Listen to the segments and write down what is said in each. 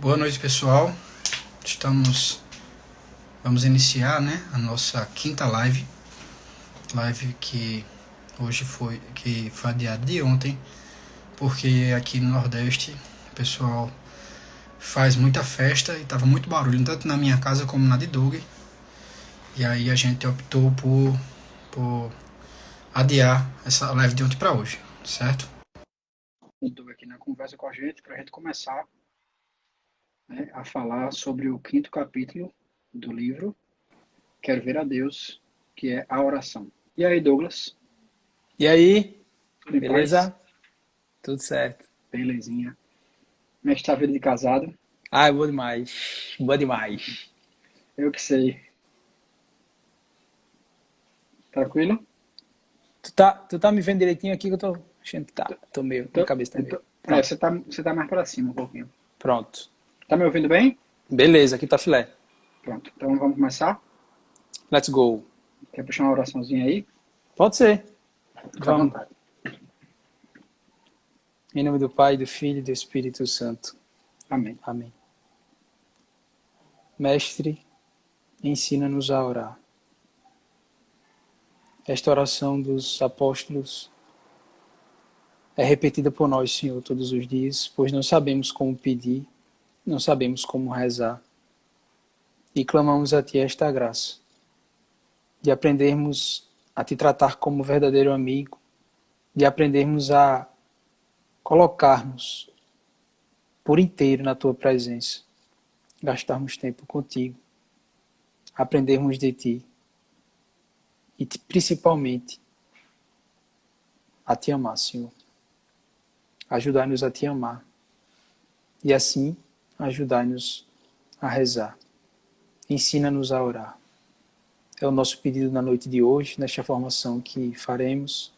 Boa noite, pessoal. Vamos iniciar, né, a nossa quinta live que hoje foi adiada de ontem, porque aqui no Nordeste o pessoal faz muita festa e tava muito barulho, tanto na minha casa como na de Doug. E aí a gente optou por adiar essa live de ontem para hoje, certo? O Doug aqui na conversa com a gente para a gente começar, né, a falar sobre o quinto capítulo do livro Quero Ver a Deus, que é a oração. E aí, Douglas? E aí, Tudo em beleza? paz? Tudo certo. Belezinha. Como é que está a vida de casado? Ah, boa demais. Boa demais. Eu que sei. Tranquilo? Tu tá me vendo direitinho aqui que eu tô achando que tá. Tô meio, minha Tô, cabeça tá eu meio. tô, Pronto, você tá mais para cima um pouquinho. pronto. Tá me ouvindo bem? Beleza, aqui tá filé. Pronto. Então vamos começar? Let's go. Quer puxar uma oraçãozinha aí? Pode ser. Fica à Vamos. vontade. Em nome do Pai, do Filho e do Espírito Santo. Amém. Amém. Mestre, ensina-nos a orar. Esta oração dos apóstolos é repetida por nós, Senhor, todos os dias, pois não sabemos como pedir, não sabemos como rezar. E clamamos a Ti esta graça, de aprendermos a Te tratar como verdadeiro amigo, de aprendermos a colocarmos por inteiro na Tua presença, gastarmos tempo contigo, aprendermos de Ti e principalmente a Te amar, Senhor. Ajudai-nos a Te amar e assim ajudai-nos a rezar. Ensina-nos a orar. É o nosso pedido na noite de hoje, nesta formação que faremos.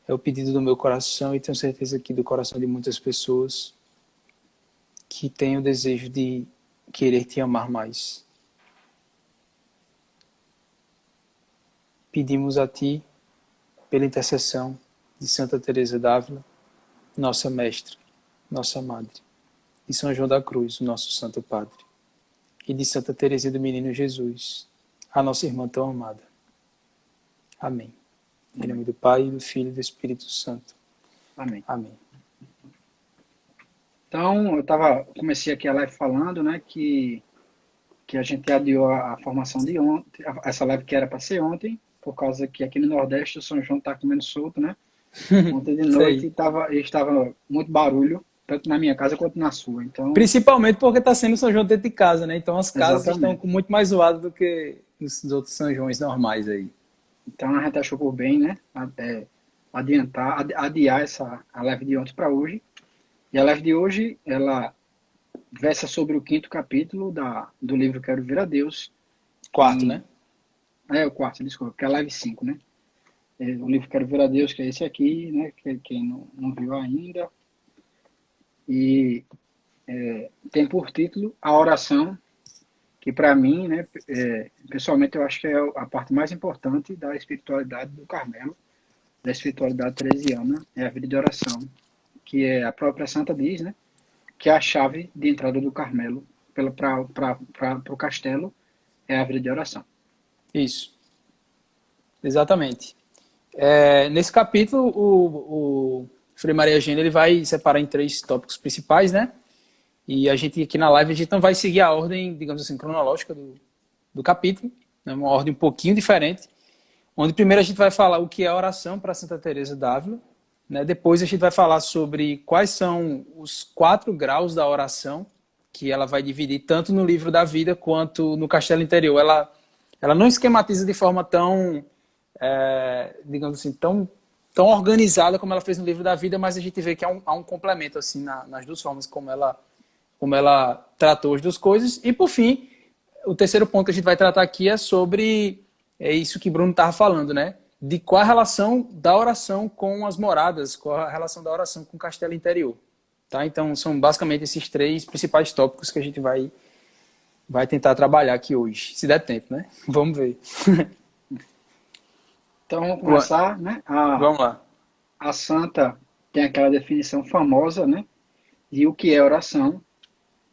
É o pedido do meu coração e tenho certeza que do coração de muitas pessoas que têm o desejo de querer te amar mais. Pedimos a ti, pela intercessão de Santa Teresa d'Ávila, nossa mestra, nossa madre, de São João da Cruz, o nosso Santo Padre, e de Santa Teresa do Menino Jesus, a nossa irmã tão amada. Amém. Em nome do Pai, do Filho e do Espírito Santo. Amém. Amém. Então, comecei aqui a live falando, né, que a gente adiou a formação de ontem, essa live que era para ser ontem, por causa que aqui no Nordeste o São João está comendo solto, né? Ontem de Isso noite aí. estava muito barulho, tanto na minha casa quanto na sua. Então, Principalmente porque está sendo São João dentro de casa, né? Então as casas estão exatamente. com muito mais zoadas do que os outros São Joões normais aí. Então a gente achou por bem, né? Adiar a live de ontem para hoje. E a live de hoje, ela versa sobre o quinto capítulo do livro Quero Ver a Deus. Quarto, né? O quarto, desculpa, que é a live 5, né? O livro Quero Ver a Deus, que é esse aqui, né? Quem não viu ainda. E tem por título A Oração, que para mim, né, pessoalmente, eu acho que é a parte mais importante da espiritualidade do Carmelo, da espiritualidade teresiana, é a vida de oração, que é a própria Santa diz, né, que é a chave de entrada do Carmelo para o castelo, é a vida de oração. Isso. Exatamente. Nesse capítulo, o Frei Maria Gênia, ele vai separar em 3 tópicos principais, né? E a gente aqui na live, a gente não vai seguir a ordem, digamos assim, cronológica do capítulo, né? Uma ordem um pouquinho diferente, onde primeiro a gente vai falar o que é a oração para Santa Teresa d'Ávila, né? Depois a gente vai falar sobre quais são os 4 graus da oração, que ela vai dividir tanto no livro da vida quanto no Castelo Interior. Ela não esquematiza de forma tão, digamos assim, tão organizada como ela fez no livro da vida, mas a gente vê que há um complemento assim nas 2 formas como ela tratou as 2 coisas. E por fim, o terceiro ponto que a gente vai tratar aqui é sobre isso que Bruno estava falando, né? De qual a relação da oração com as moradas, qual a relação da oração com o castelo interior. Tá? Então, são basicamente esses 3 principais tópicos que a gente vai tentar trabalhar aqui hoje, se der tempo, né? Vamos ver. Então vamos começar, né? Vamos lá. A Santa tem aquela definição famosa, né, de o que é oração,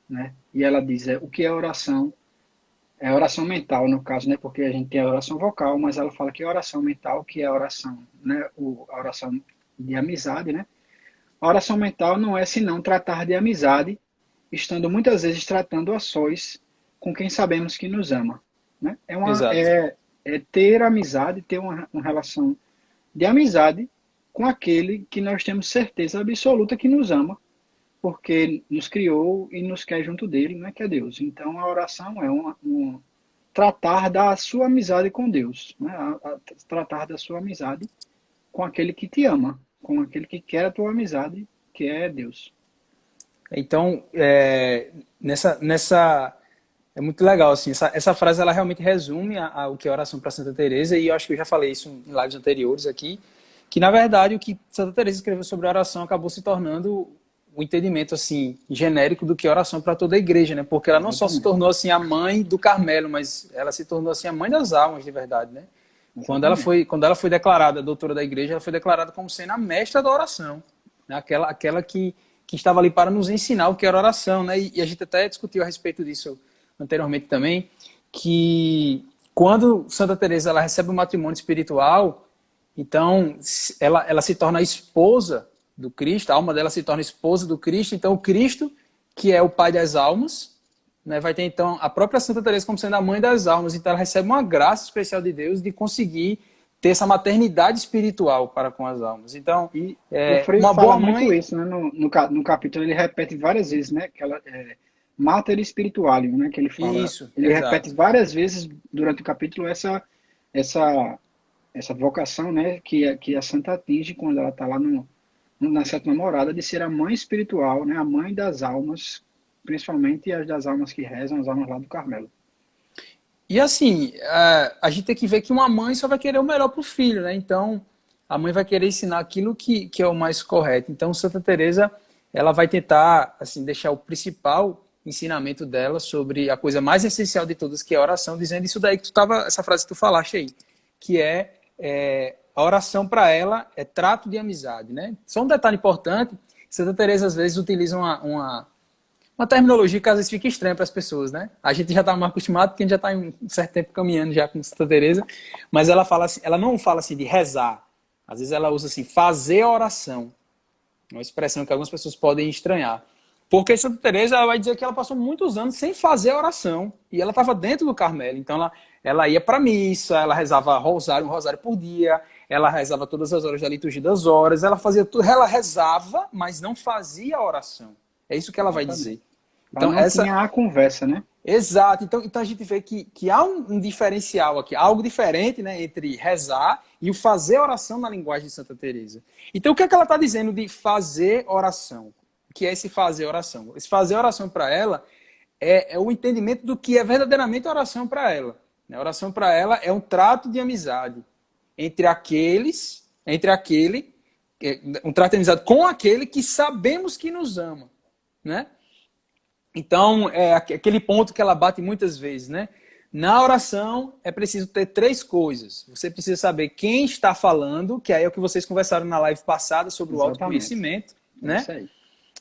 né? E ela diz, o que é oração? É oração mental, no caso, né? Porque a gente tem a oração vocal, mas ela fala que é oração mental, que é a oração, né? A oração de amizade, né? A oração mental não é senão tratar de amizade, estando muitas vezes tratando a sós com quem sabemos que nos ama, né? Exato. É ter amizade, ter uma relação de amizade com aquele que nós temos certeza absoluta que nos ama, porque nos criou e nos quer junto dele, não é que é Deus. Então a oração é um tratar da sua amizade com Deus, né? Tratar da sua amizade com aquele que te ama, com aquele que quer a tua amizade, que é Deus. Então, é muito legal, assim, essa frase ela realmente resume o que é oração para Santa Teresa, e eu acho que eu já falei isso em lives anteriores aqui, que na verdade o que Santa Teresa escreveu sobre a oração acabou se tornando o entendimento assim genérico do que é oração para toda a igreja, né? Porque ela não só se Exatamente. tornou assim a mãe do Carmelo, mas ela se tornou assim a mãe das almas de verdade, né? Exatamente. Quando ela foi declarada doutora da igreja, ela foi declarada como sendo a mestra da oração, né? Aquela que estava ali para nos ensinar o que era oração, né? E a gente até discutiu a respeito disso anteriormente também, que quando Santa Teresa ela recebe o matrimônio espiritual, então ela se torna a esposa do Cristo, a alma dela se torna esposa do Cristo, então o Cristo, que é o pai das almas, né, vai ter então a própria Santa Teresa como sendo a mãe das almas, então ela recebe uma graça especial de Deus de conseguir ter essa maternidade espiritual para com as almas. Então, E o Frei uma fala boa muito mãe, isso, né? No capítulo ele repete várias vezes, né? Que ela Mater Spiritualium, né? Que ele fala. isso, Ele repete exato. várias vezes durante o capítulo essa, essa vocação, né? Que a santa atinge quando ela está lá na sétima morada de ser a mãe espiritual, né? A mãe das almas, principalmente as das almas que rezam, as almas lá do Carmelo. E assim, a gente tem que ver que uma mãe só vai querer o melhor para o filho, né? Então, a mãe vai querer ensinar aquilo que é o mais correto. Então, Santa Teresa, ela vai tentar assim deixar o principal ensinamento dela sobre a coisa mais essencial de todas, que é a oração, dizendo isso daí que tu tava, essa frase que tu falaste aí, que a oração para ela é trato de amizade, né? Só um detalhe importante, Santa Teresa às vezes utiliza uma terminologia que às vezes fica estranha para as pessoas, né? A gente já está mais acostumado, porque a gente já está em um certo tempo caminhando já com Santa Teresa, mas ela fala assim, ela não fala assim de rezar. Às vezes ela usa assim, fazer a oração. Uma expressão que algumas pessoas podem estranhar. Porque Santa Teresa ela vai dizer que ela passou muitos anos sem fazer a oração. E ela estava dentro do Carmelo. Então ela ia para a missa, ela rezava um rosário por dia, ela rezava todas as horas da liturgia das horas, ela fazia tudo, ela rezava, mas não fazia a oração. É isso que ela vai Exatamente. dizer. Ela Então, não tinha a conversa, né? exato. Então a gente vê que há um diferencial aqui, algo diferente, né, entre rezar e o fazer oração na linguagem de Santa Teresa. Então, o que é que ela está dizendo de fazer oração? O que é esse fazer oração? Esse fazer oração para ela é o entendimento do que é verdadeiramente oração para ela. A oração para ela é um trato de amizade entre aquele, um trato de amizade com aquele que sabemos que nos ama, né? Então, é aquele ponto que ela bate muitas vezes, né? Na oração é preciso ter três coisas. Você precisa saber quem está falando, que aí é o que vocês conversaram na live passada sobre o Exatamente. autoconhecimento, É né? isso aí.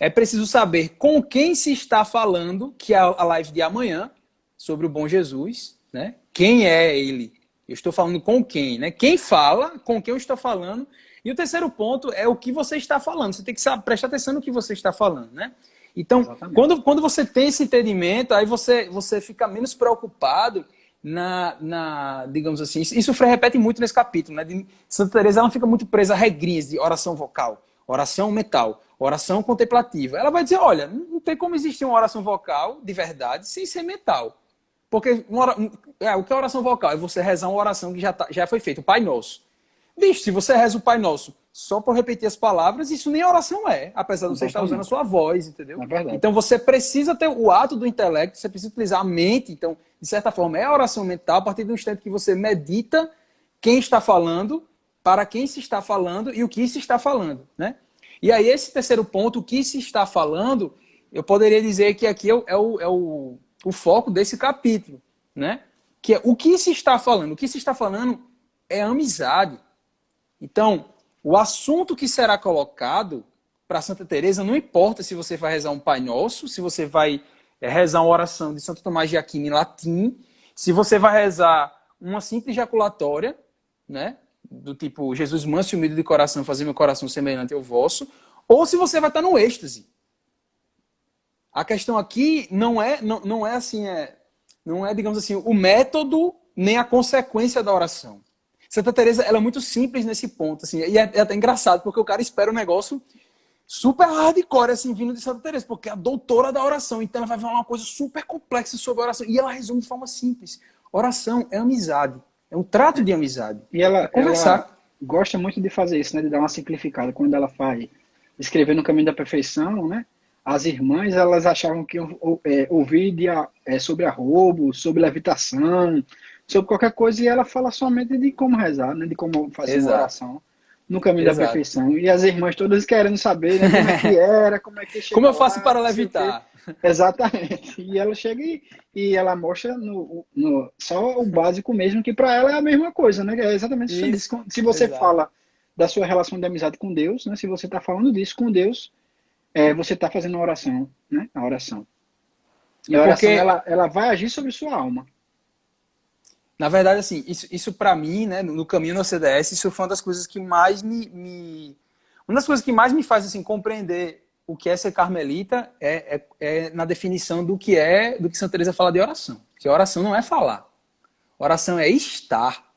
É preciso saber com quem se está falando, que é a live de amanhã, sobre o bom Jesus, né? Quem é ele? Eu estou falando com quem, né? Quem fala, com quem eu estou falando. E o terceiro ponto é o que você está falando. Você tem que prestar atenção no que você está falando, né? Então, Exatamente. quando você tem esse entendimento, aí você fica menos preocupado digamos assim, isso o Frei repete muito nesse capítulo, né? Santa Teresa ela fica muito presa a regrinhas de oração vocal, oração mental, oração contemplativa. Ela vai dizer, olha, não tem como existir uma oração vocal de verdade sem ser mental. Porque o que é oração vocal? É você rezar uma oração que já foi feita, o Pai Nosso. Bicho, se você reza o Pai Nosso só por repetir as palavras, isso nem oração apesar de você estar usando a Exatamente. sua voz, entendeu? É verdade. Então você precisa ter o ato do intelecto, você precisa utilizar a mente, então, de certa forma, é a oração mental a partir do instante que você medita quem está falando, para quem se está falando e o que se está falando, né? E aí esse terceiro ponto, o que se está falando, eu poderia dizer que aqui é o foco desse capítulo, né? Que é o que se está falando. O que se está falando é amizade. Então, o assunto que será colocado para Santa Teresa não importa se você vai rezar um Pai Nosso, se você vai é rezar uma oração de Santo Tomás de Aquino em latim, se você vai rezar uma simples jaculatória, né? Do tipo, Jesus manso e humilde de coração, fazer meu coração semelhante ao vosso, ou se você vai estar no êxtase. A questão aqui não é assim, não é, digamos assim, o método nem a consequência da oração. Santa Teresa, ela é muito simples nesse ponto, assim, e é até engraçado, porque o cara espera um negócio super hardcore, assim, vindo de Santa Teresa, porque é a doutora da oração, então ela vai falar uma coisa super complexa sobre a oração, e ela resume de forma simples. Oração é amizade, é um trato de amizade. E É conversar. ela gosta muito de fazer isso, né? De dar uma simplificada. Quando ela faz escrever no caminho da perfeição, né? As irmãs, elas achavam que ouvir sobre arrobo, sobre levitação, sobre qualquer coisa, e ela fala somente de como rezar, né? De como fazer uma Exato. oração no caminho da Exato. perfeição. E as irmãs todas querendo saber, né? Como é que era, como é que chega Como eu faço lá, para não sei o quê. levitar? Exatamente. E ela chega e ela mostra só o básico mesmo, que para ela é a mesma coisa, né? É exatamente isso. Isso. Se você Exato. fala da sua relação de amizade com Deus, né? Se você está falando disso com Deus, você está fazendo uma oração, né? A oração. E a oração, ela vai agir sobre sua alma. Na verdade, assim, isso para mim, né, no caminho no CDS, isso foi uma das coisas que mais uma das coisas que mais me faz assim compreender o que é ser carmelita é na definição do que Santa Teresa fala de oração. Que oração não é falar. Oração é estar,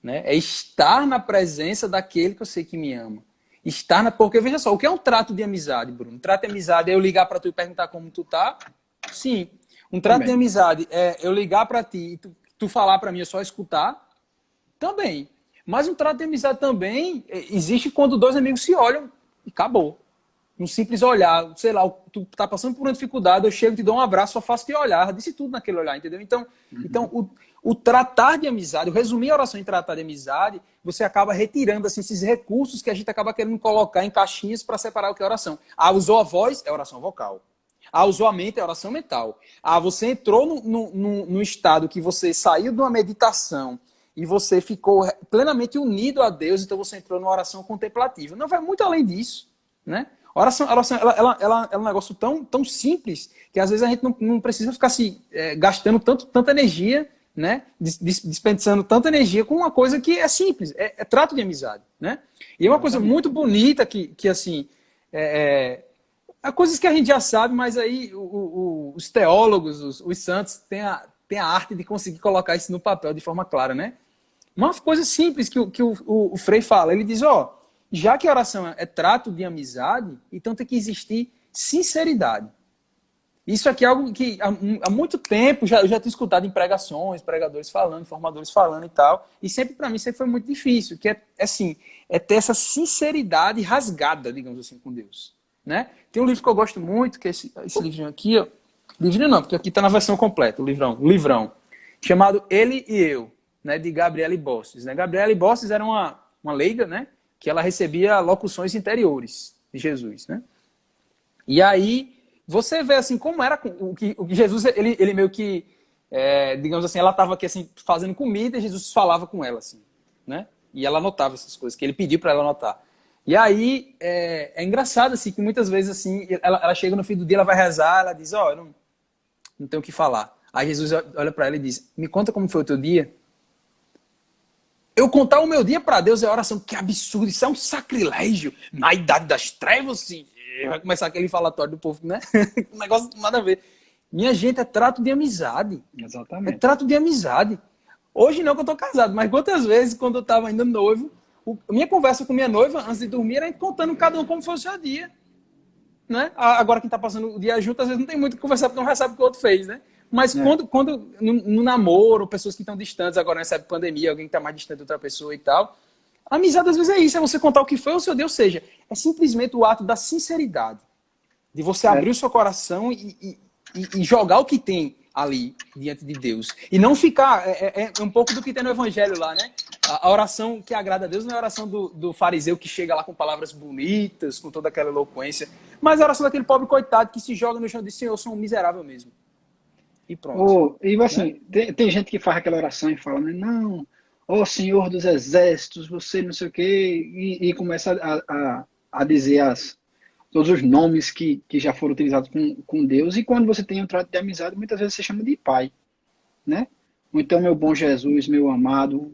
né? É estar na presença daquele que eu sei que me ama. Porque veja só, o que é um trato de amizade, Bruno? Um trato de amizade é eu ligar para tu e perguntar como tu tá? Sim. Um trato de amizade é eu ligar para ti e tu falar para mim, é só escutar? Também. Mas um trato de amizade também existe quando dois amigos se olham e acabou. Um simples olhar, sei lá, tu tá passando por uma dificuldade, eu chego, te dou um abraço, só faço te olhar, disse tudo naquele olhar, entendeu? Então o tratar de amizade, o resumir a oração em tratar de amizade, você acaba retirando assim, esses recursos que a gente acaba querendo colocar em caixinhas para separar o que é oração. Ah, usou a voz, é oração vocal. Ah, usou a mente, é oração mental. Ah, você entrou no estado que você saiu de uma meditação e você ficou plenamente unido a Deus, então você entrou numa oração contemplativa. Não, vai muito além disso, né? A oração ela é um negócio tão simples que às vezes a gente não precisa ficar se gastando tanta energia, né? Desperdiçando tanta energia com uma coisa que é simples, é trato de amizade, né? E é uma coisa muito bonita que assim... Há coisas que a gente já sabe, mas aí os teólogos, os santos, têm a arte de conseguir colocar isso no papel de forma clara, né? Uma coisa simples que o Frei fala, ele diz, já que a oração é trato de amizade, então tem que existir sinceridade. Isso aqui é algo que há muito tempo eu já tenho escutado em pregações, pregadores falando, formadores falando e tal, e sempre para mim sempre foi muito difícil, que é ter essa sinceridade rasgada, digamos assim, com Deus. Né? Tem um livro que eu gosto muito, que é esse livrinho aqui, ó. Livrinho não, porque aqui está na versão completa, o livrão, chamado Ele e Eu, né, de Gabriele Bosses. Né? Gabriele Bosses era uma leiga, né, que ela recebia locuções interiores de Jesus. Né? E aí você vê assim como era o que Jesus, ele meio que, digamos assim, ela estava aqui assim, fazendo comida e Jesus falava com ela. Assim, né? E ela anotava essas coisas, que ele pediu para ela anotar. E aí, é engraçado, assim, que muitas vezes, assim, ela chega no fim do dia, ela vai rezar, ela diz, eu não tenho o que falar. Aí Jesus olha para ela e diz, me conta como foi o teu dia. Eu contar o meu dia para Deus é oração, que absurdo, isso é um sacrilégio. Na idade das trevas, assim, vai começar aquele falatório do povo, né? Um negócio nada a ver. Minha gente, é trato de amizade. Exatamente. É trato de amizade. Hoje não que eu tô casado, mas quantas vezes, quando eu tava ainda noivo, minha conversa com minha noiva, antes de dormir, era contando cada um como foi o seu dia. Né? Agora, quem está passando o dia junto, às vezes não tem muito o que conversar, porque não recebe o que o outro fez. Né? Mas quando no namoro, pessoas que estão distantes, agora nessa pandemia, alguém que está mais distante de outra pessoa e tal, a amizade às vezes é isso, é você contar o que foi o seu Deus, seja, é simplesmente o ato da sinceridade, de você abrir o seu coração e jogar o que tem ali diante de Deus. E não ficar, é um pouco do que tem no Evangelho lá, né? A oração que agrada a Deus não é a oração do fariseu que chega lá com palavras bonitas, com toda aquela eloquência, mas a oração daquele pobre coitado que se joga no chão e diz, Senhor, eu sou um miserável mesmo. E pronto. E assim, né? tem gente que faz aquela oração e fala, né? Não, Senhor dos exércitos, você não sei o quê, e começa a dizer todos os nomes que já foram utilizados com Deus. E quando você tem um trato de amizade, muitas vezes você chama de pai, né? Ou então, meu bom Jesus, meu amado,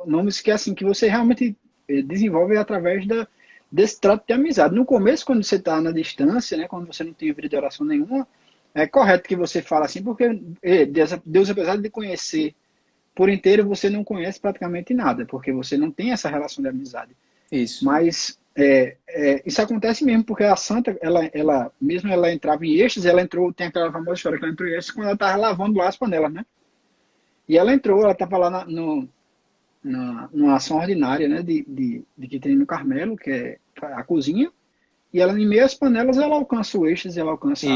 nomes que assim que você realmente desenvolve através desse trato de amizade. No começo, quando você está na distância, né, quando você não tem vida de oração nenhuma, é correto que você fale assim, porque Deus, apesar de conhecer por inteiro, você não conhece praticamente nada, porque você não tem essa relação de amizade. Isso. Mas isso acontece mesmo, porque a santa, mesmo ela entrava em êxtase, ela entrou, tem aquela famosa história que ela entrou em êxtase quando ela estava lavando lá as panelas, né? E ela entrou, ela estava lá numa ação ordinária, né, de que tem no Carmelo, que é a cozinha, e ela, em meio às panelas, ela alcança o êxtase, ela alcança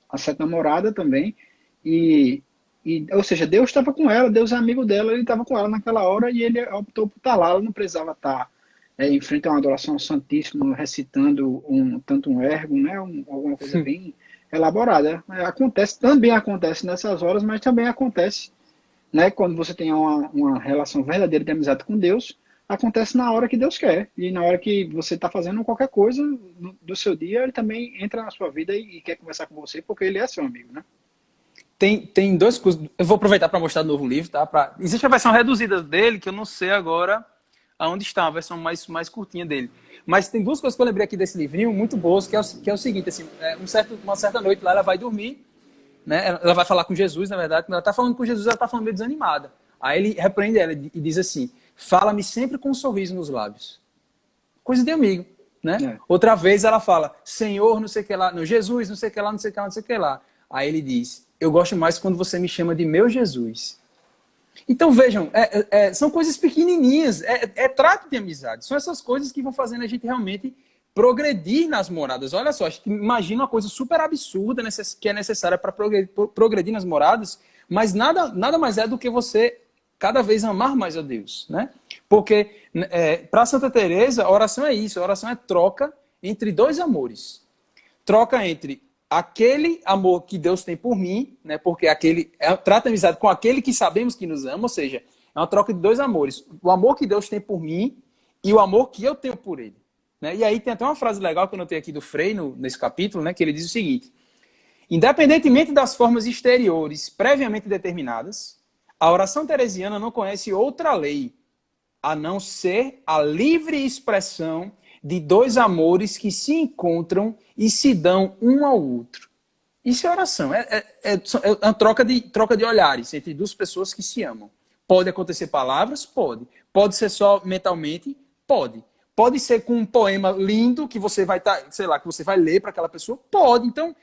a seta namorada também, ou seja, Deus estava com ela, Deus é amigo dela, ele estava com ela naquela hora, e ele optou por estar lá, ela não precisava estar em frente a uma adoração ao Santíssimo, recitando tanto um ergo, né, alguma coisa bem elaborada. Também acontece nessas horas, mas também acontece, né, quando você tem uma relação verdadeira de amizade com Deus, acontece na hora que Deus quer. E na hora que você está fazendo qualquer coisa do seu dia, ele também entra na sua vida e quer conversar com você, porque ele é seu amigo, né? Tem dois cursos. Eu vou aproveitar para mostrar o novo livro, tá? Existe a versão reduzida dele, que eu não sei agora aonde está, a versão mais curtinha dele. Mas tem duas coisas que eu lembrei aqui desse livrinho, muito boas, que é o seguinte, assim, uma certa noite lá, ela vai dormir, né? Ela vai falar com Jesus, na verdade. Quando ela está falando com Jesus, ela está falando meio desanimada. Aí ele repreende ela e diz assim: fala-me sempre com um sorriso nos lábios. Coisa de amigo, né? Outra vez ela fala: Senhor, não sei o que lá, não, Jesus, não sei o que lá, não sei o que lá, não sei o que lá. Aí ele diz: eu gosto mais quando você me chama de meu Jesus. Então vejam, são coisas pequenininhas, trato de amizade. São essas coisas que vão fazendo a gente realmente progredir nas moradas. Olha só, imagina uma coisa super absurda que é necessária para progredir nas moradas, mas nada mais é do que você cada vez amar mais a Deus, né? Porque para Santa Teresa, a oração é isso, a oração é troca entre dois amores. Troca entre aquele amor que Deus tem por mim, né? Porque trata a amizade com aquele que sabemos que nos ama, ou seja, é uma troca de dois amores. O amor que Deus tem por mim e o amor que eu tenho por ele. Né? E aí tem até uma frase legal que eu notei aqui do Frei, nesse capítulo, né? Que ele diz o seguinte: independentemente das formas exteriores previamente determinadas, a oração teresiana não conhece outra lei, a não ser a livre expressão de dois amores que se encontram e se dão um ao outro. Isso é oração, é uma troca de olhares entre duas pessoas que se amam. Pode acontecer palavras? Pode. Pode ser só mentalmente? Pode. Pode ser com um poema lindo que você vai que você vai ler para aquela pessoa? Pode. Então,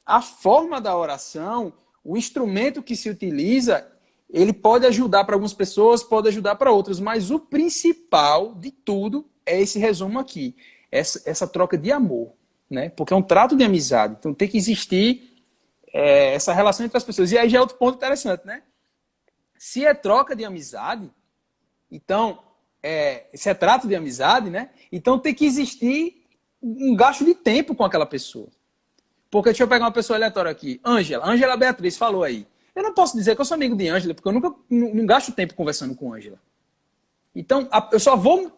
a forma da oração, o instrumento que se utiliza, ele pode ajudar para algumas pessoas, pode ajudar para outras, mas o principal de tudo é esse resumo aqui, essa troca de amor, né? Porque é um trato de amizade, então tem que existir essa relação entre as pessoas. E aí já é outro ponto interessante, né? Se é troca de amizade, então, se é trato de amizade, né? Então tem que existir um gasto de tempo com aquela pessoa. Porque deixa eu pegar uma pessoa aleatória aqui. Ângela Beatriz falou aí. Eu não posso dizer que eu sou amigo de Ângela, porque eu nunca não gasto tempo conversando com Ângela. Então, eu só vou...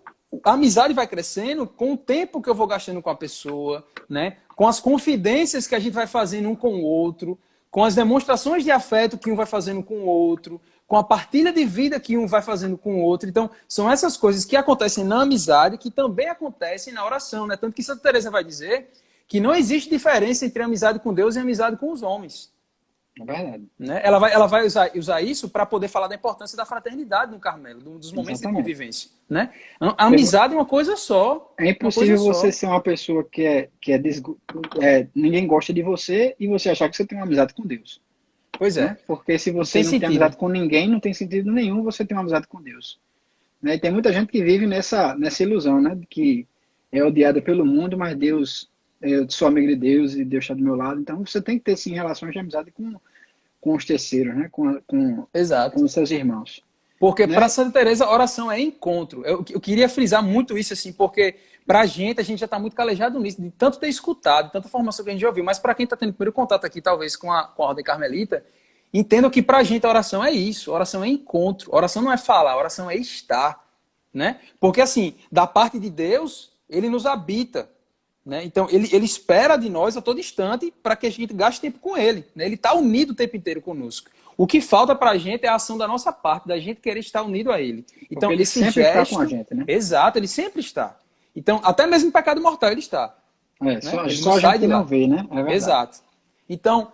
A amizade vai crescendo com o tempo que eu vou gastando com a pessoa, né? Com as confidências que a gente vai fazendo um com o outro, com as demonstrações de afeto que um vai fazendo com o outro, com a partilha de vida que um vai fazendo com o outro. Então, são essas coisas que acontecem na amizade que também acontecem na oração, né? Tanto que Santa Teresa vai dizer que não existe diferença entre amizade com Deus e amizade com os homens. É verdade. Né? Ela vai usar isso para poder falar da importância da fraternidade no Carmelo, dos momentos de convivência. Né? A amizade é uma coisa só. É impossível você ser uma pessoa que ninguém gosta de você e você achar que você tem uma amizade com Deus. Pois é. Né? Porque se você não tem amizade com ninguém, não tem sentido nenhum você ter uma amizade com Deus. Né? E tem muita gente que vive nessa ilusão, né? De que é odiada pelo mundo, mas eu sou amigo de Deus e Deus está do meu lado. Então você tem que ter sim relações de amizade com os terceiros, né? com os seus irmãos. Porque né? para Santa Teresa a oração é encontro. Eu queria frisar muito isso, assim, porque para a gente já está muito calejado nisso, de tanto ter escutado, tanta formação que a gente já ouviu, mas para quem está tendo primeiro contato aqui, talvez, com a Ordem Carmelita, entendam que para a gente a oração é isso, a oração é encontro, a oração não é falar, a oração é estar. Né? Porque assim, da parte de Deus, ele nos habita. Né? Então, ele espera de nós a todo instante para que a gente gaste tempo com ele. Né? Ele está unido o tempo inteiro conosco. O que falta para a gente é a ação da nossa parte, da gente querer estar unido a ele. Então, Porque ele esse sempre gesto... está com a gente, né? Exato, ele sempre está. Então, até mesmo no pecado mortal ele está. Né? Só Ele a sai gente de lá. não vê, né? É verdade. Exato. Então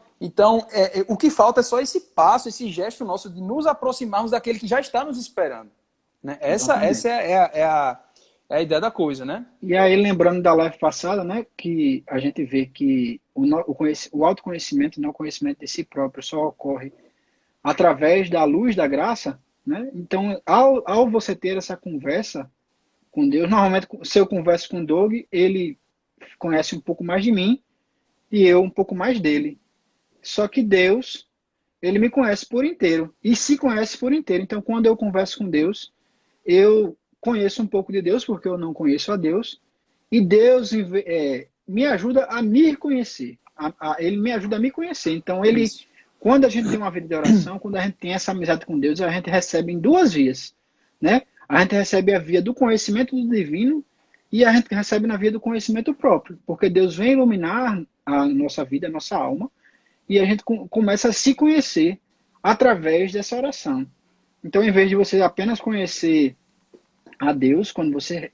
o que falta é só esse passo, esse gesto nosso de nos aproximarmos daquele que já está nos esperando. Né? Essa é a ideia da coisa, né? E aí, lembrando da live passada, né, que a gente vê que o autoconhecimento, né, o conhecimento de si próprio só ocorre através da luz da graça, né? Então, ao você ter essa conversa com Deus, normalmente, se eu converso com o Doug, ele conhece um pouco mais de mim e eu um pouco mais dele. Só que Deus, ele me conhece por inteiro e se conhece por inteiro. Então, quando eu converso com Deus, eu conheço um pouco de Deus, porque eu não conheço a Deus, e Deus me ajuda a me conhecer. Ele me ajuda a me conhecer. Então, quando a gente tem uma vida de oração, quando a gente tem essa amizade com Deus, a gente recebe em duas vias, né? A gente recebe a via do conhecimento do divino e a gente recebe na via do conhecimento próprio, porque Deus vem iluminar a nossa vida, a nossa alma, e a gente começa a se conhecer através dessa oração. Então, em vez de você apenas conhecer a Deus, quando você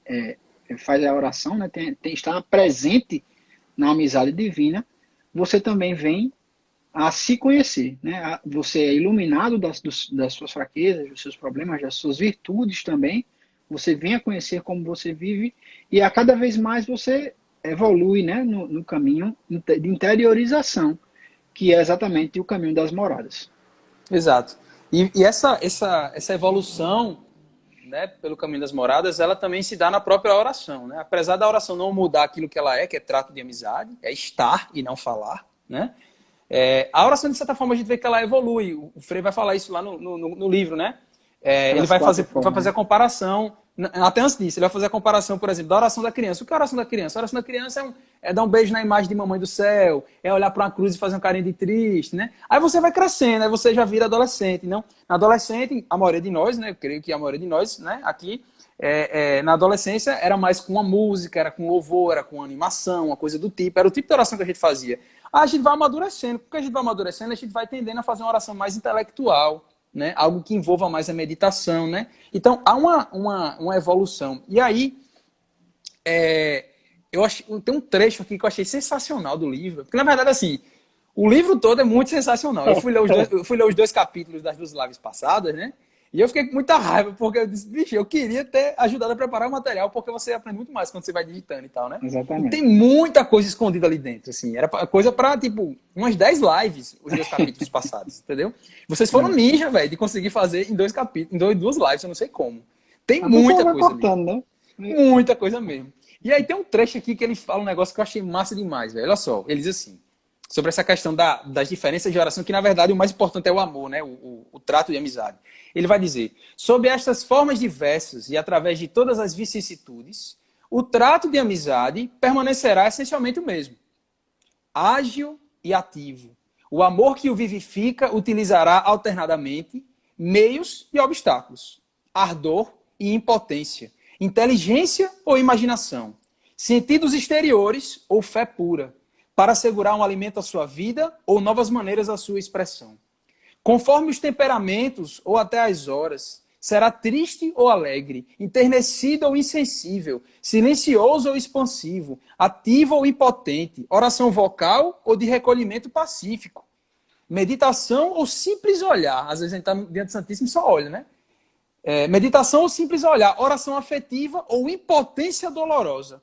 faz a oração, né, está presente na amizade divina, você também vem a se conhecer. Né? Você é iluminado das suas fraquezas, dos seus problemas, das suas virtudes também. Você vem a conhecer como você vive e a cada vez mais você evolui, né, no caminho de interiorização, que é exatamente o caminho das moradas. Exato. E essa evolução, né, pelo caminho das moradas, ela também se dá na própria oração. Né? Apesar da oração não mudar aquilo que ela é, que é trato de amizade, é estar e não falar, né? A oração, de certa forma, a gente vê que ela evolui. O Frei vai falar isso lá no livro, né? Ele vai fazer a comparação. Até antes disso, ele vai fazer a comparação, por exemplo, da oração da criança. O que é a oração da criança? A oração da criança é dar um beijo na imagem de mamãe do céu, é olhar para uma cruz e fazer um carinho de triste, né? Aí você vai crescendo, aí você já vira adolescente, não? Na adolescente, a maioria de nós, né? Eu creio que a maioria de nós, né? Aqui, na adolescência, era mais com a música, era com louvor, era com animação, uma coisa do tipo. Era o tipo de oração que a gente fazia. A gente vai amadurecendo. Porque a gente vai amadurecendo, a gente vai tendendo a fazer uma oração mais intelectual, né? Algo que envolva mais a meditação, né? Então, há uma evolução. E aí, tem um trecho aqui que eu achei sensacional do livro. Porque, na verdade, assim, o livro todo é muito sensacional. Eu fui ler os 2 capítulos das 2 lives passadas, né? E eu fiquei com muita raiva, porque eu disse, bicho, eu queria ter ajudado a preparar o material, porque você aprende muito mais quando você vai digitando e tal, né? Exatamente. E tem muita coisa escondida ali dentro, assim. Era coisa pra, tipo, umas 10 lives, os 2 capítulos passados, entendeu? Vocês foram ninja, velho, de conseguir fazer em 2 capítulos, em 2 lives, eu não sei como. Tem muita coisa cortando, ali. Né? Muita coisa mesmo. E aí tem um trecho aqui que ele fala um negócio que eu achei massa demais, velho. Olha só, ele diz assim, sobre essa questão das diferenças de oração, que na verdade o mais importante é o amor, né? O trato de amizade. Ele vai dizer, sob estas formas diversas e através de todas as vicissitudes, o trato de amizade permanecerá essencialmente o mesmo. Ágil e ativo. O amor que o vivifica utilizará alternadamente meios e obstáculos, ardor e impotência, inteligência ou imaginação, sentidos exteriores ou fé pura, para assegurar um alimento à sua vida ou novas maneiras à sua expressão. Conforme os temperamentos ou até as horas, será triste ou alegre, enternecido ou insensível, silencioso ou expansivo, ativo ou impotente, oração vocal ou de recolhimento pacífico, meditação ou simples olhar. Às vezes a gente está diante do Santíssimo e só olha, né? Meditação ou simples olhar, oração afetiva ou impotência dolorosa,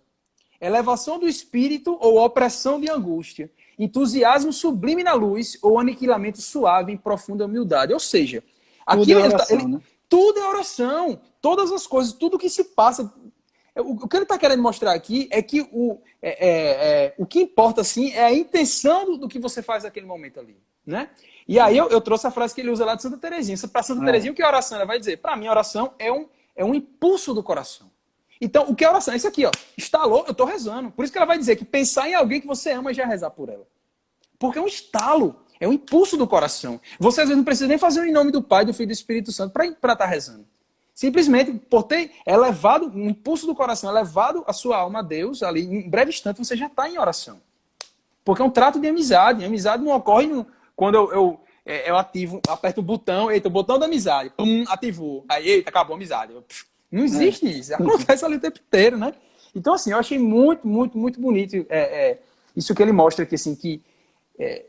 elevação do espírito ou opressão de angústia, entusiasmo sublime na luz ou aniquilamento suave em profunda humildade. Ou seja, aqui tudo é oração, todas as coisas, tudo que se passa. O que ele está querendo mostrar aqui é que o que importa, assim, é a intenção do que você faz naquele momento ali, né? E aí eu trouxe a frase que ele usa lá de Santa Teresinha. Para Santa Teresinha, o que é oração? Ela vai dizer, para mim, a oração é um impulso do coração. Então, o que é oração? É isso aqui, ó. Estalou, eu estou rezando. Por isso que ela vai dizer que pensar em alguém que você ama e já rezar por ela. Porque é um estalo, é um impulso do coração. Você, às vezes, não precisa nem fazer em nome do Pai, do Filho e do Espírito Santo para estar rezando. Simplesmente por ter elevado, o impulso do coração, elevado a sua alma a Deus, ali, em breve instante, você já está em oração. Porque é um trato de amizade. A amizade não ocorre quando eu ativo, aperto o botão, eita, o botão da amizade, pum, ativou. Aí, eita, acabou a amizade. Não existe isso. Acontece ali o tempo inteiro, né? Então, assim, eu achei muito, muito, muito bonito isso que ele mostra aqui, assim, que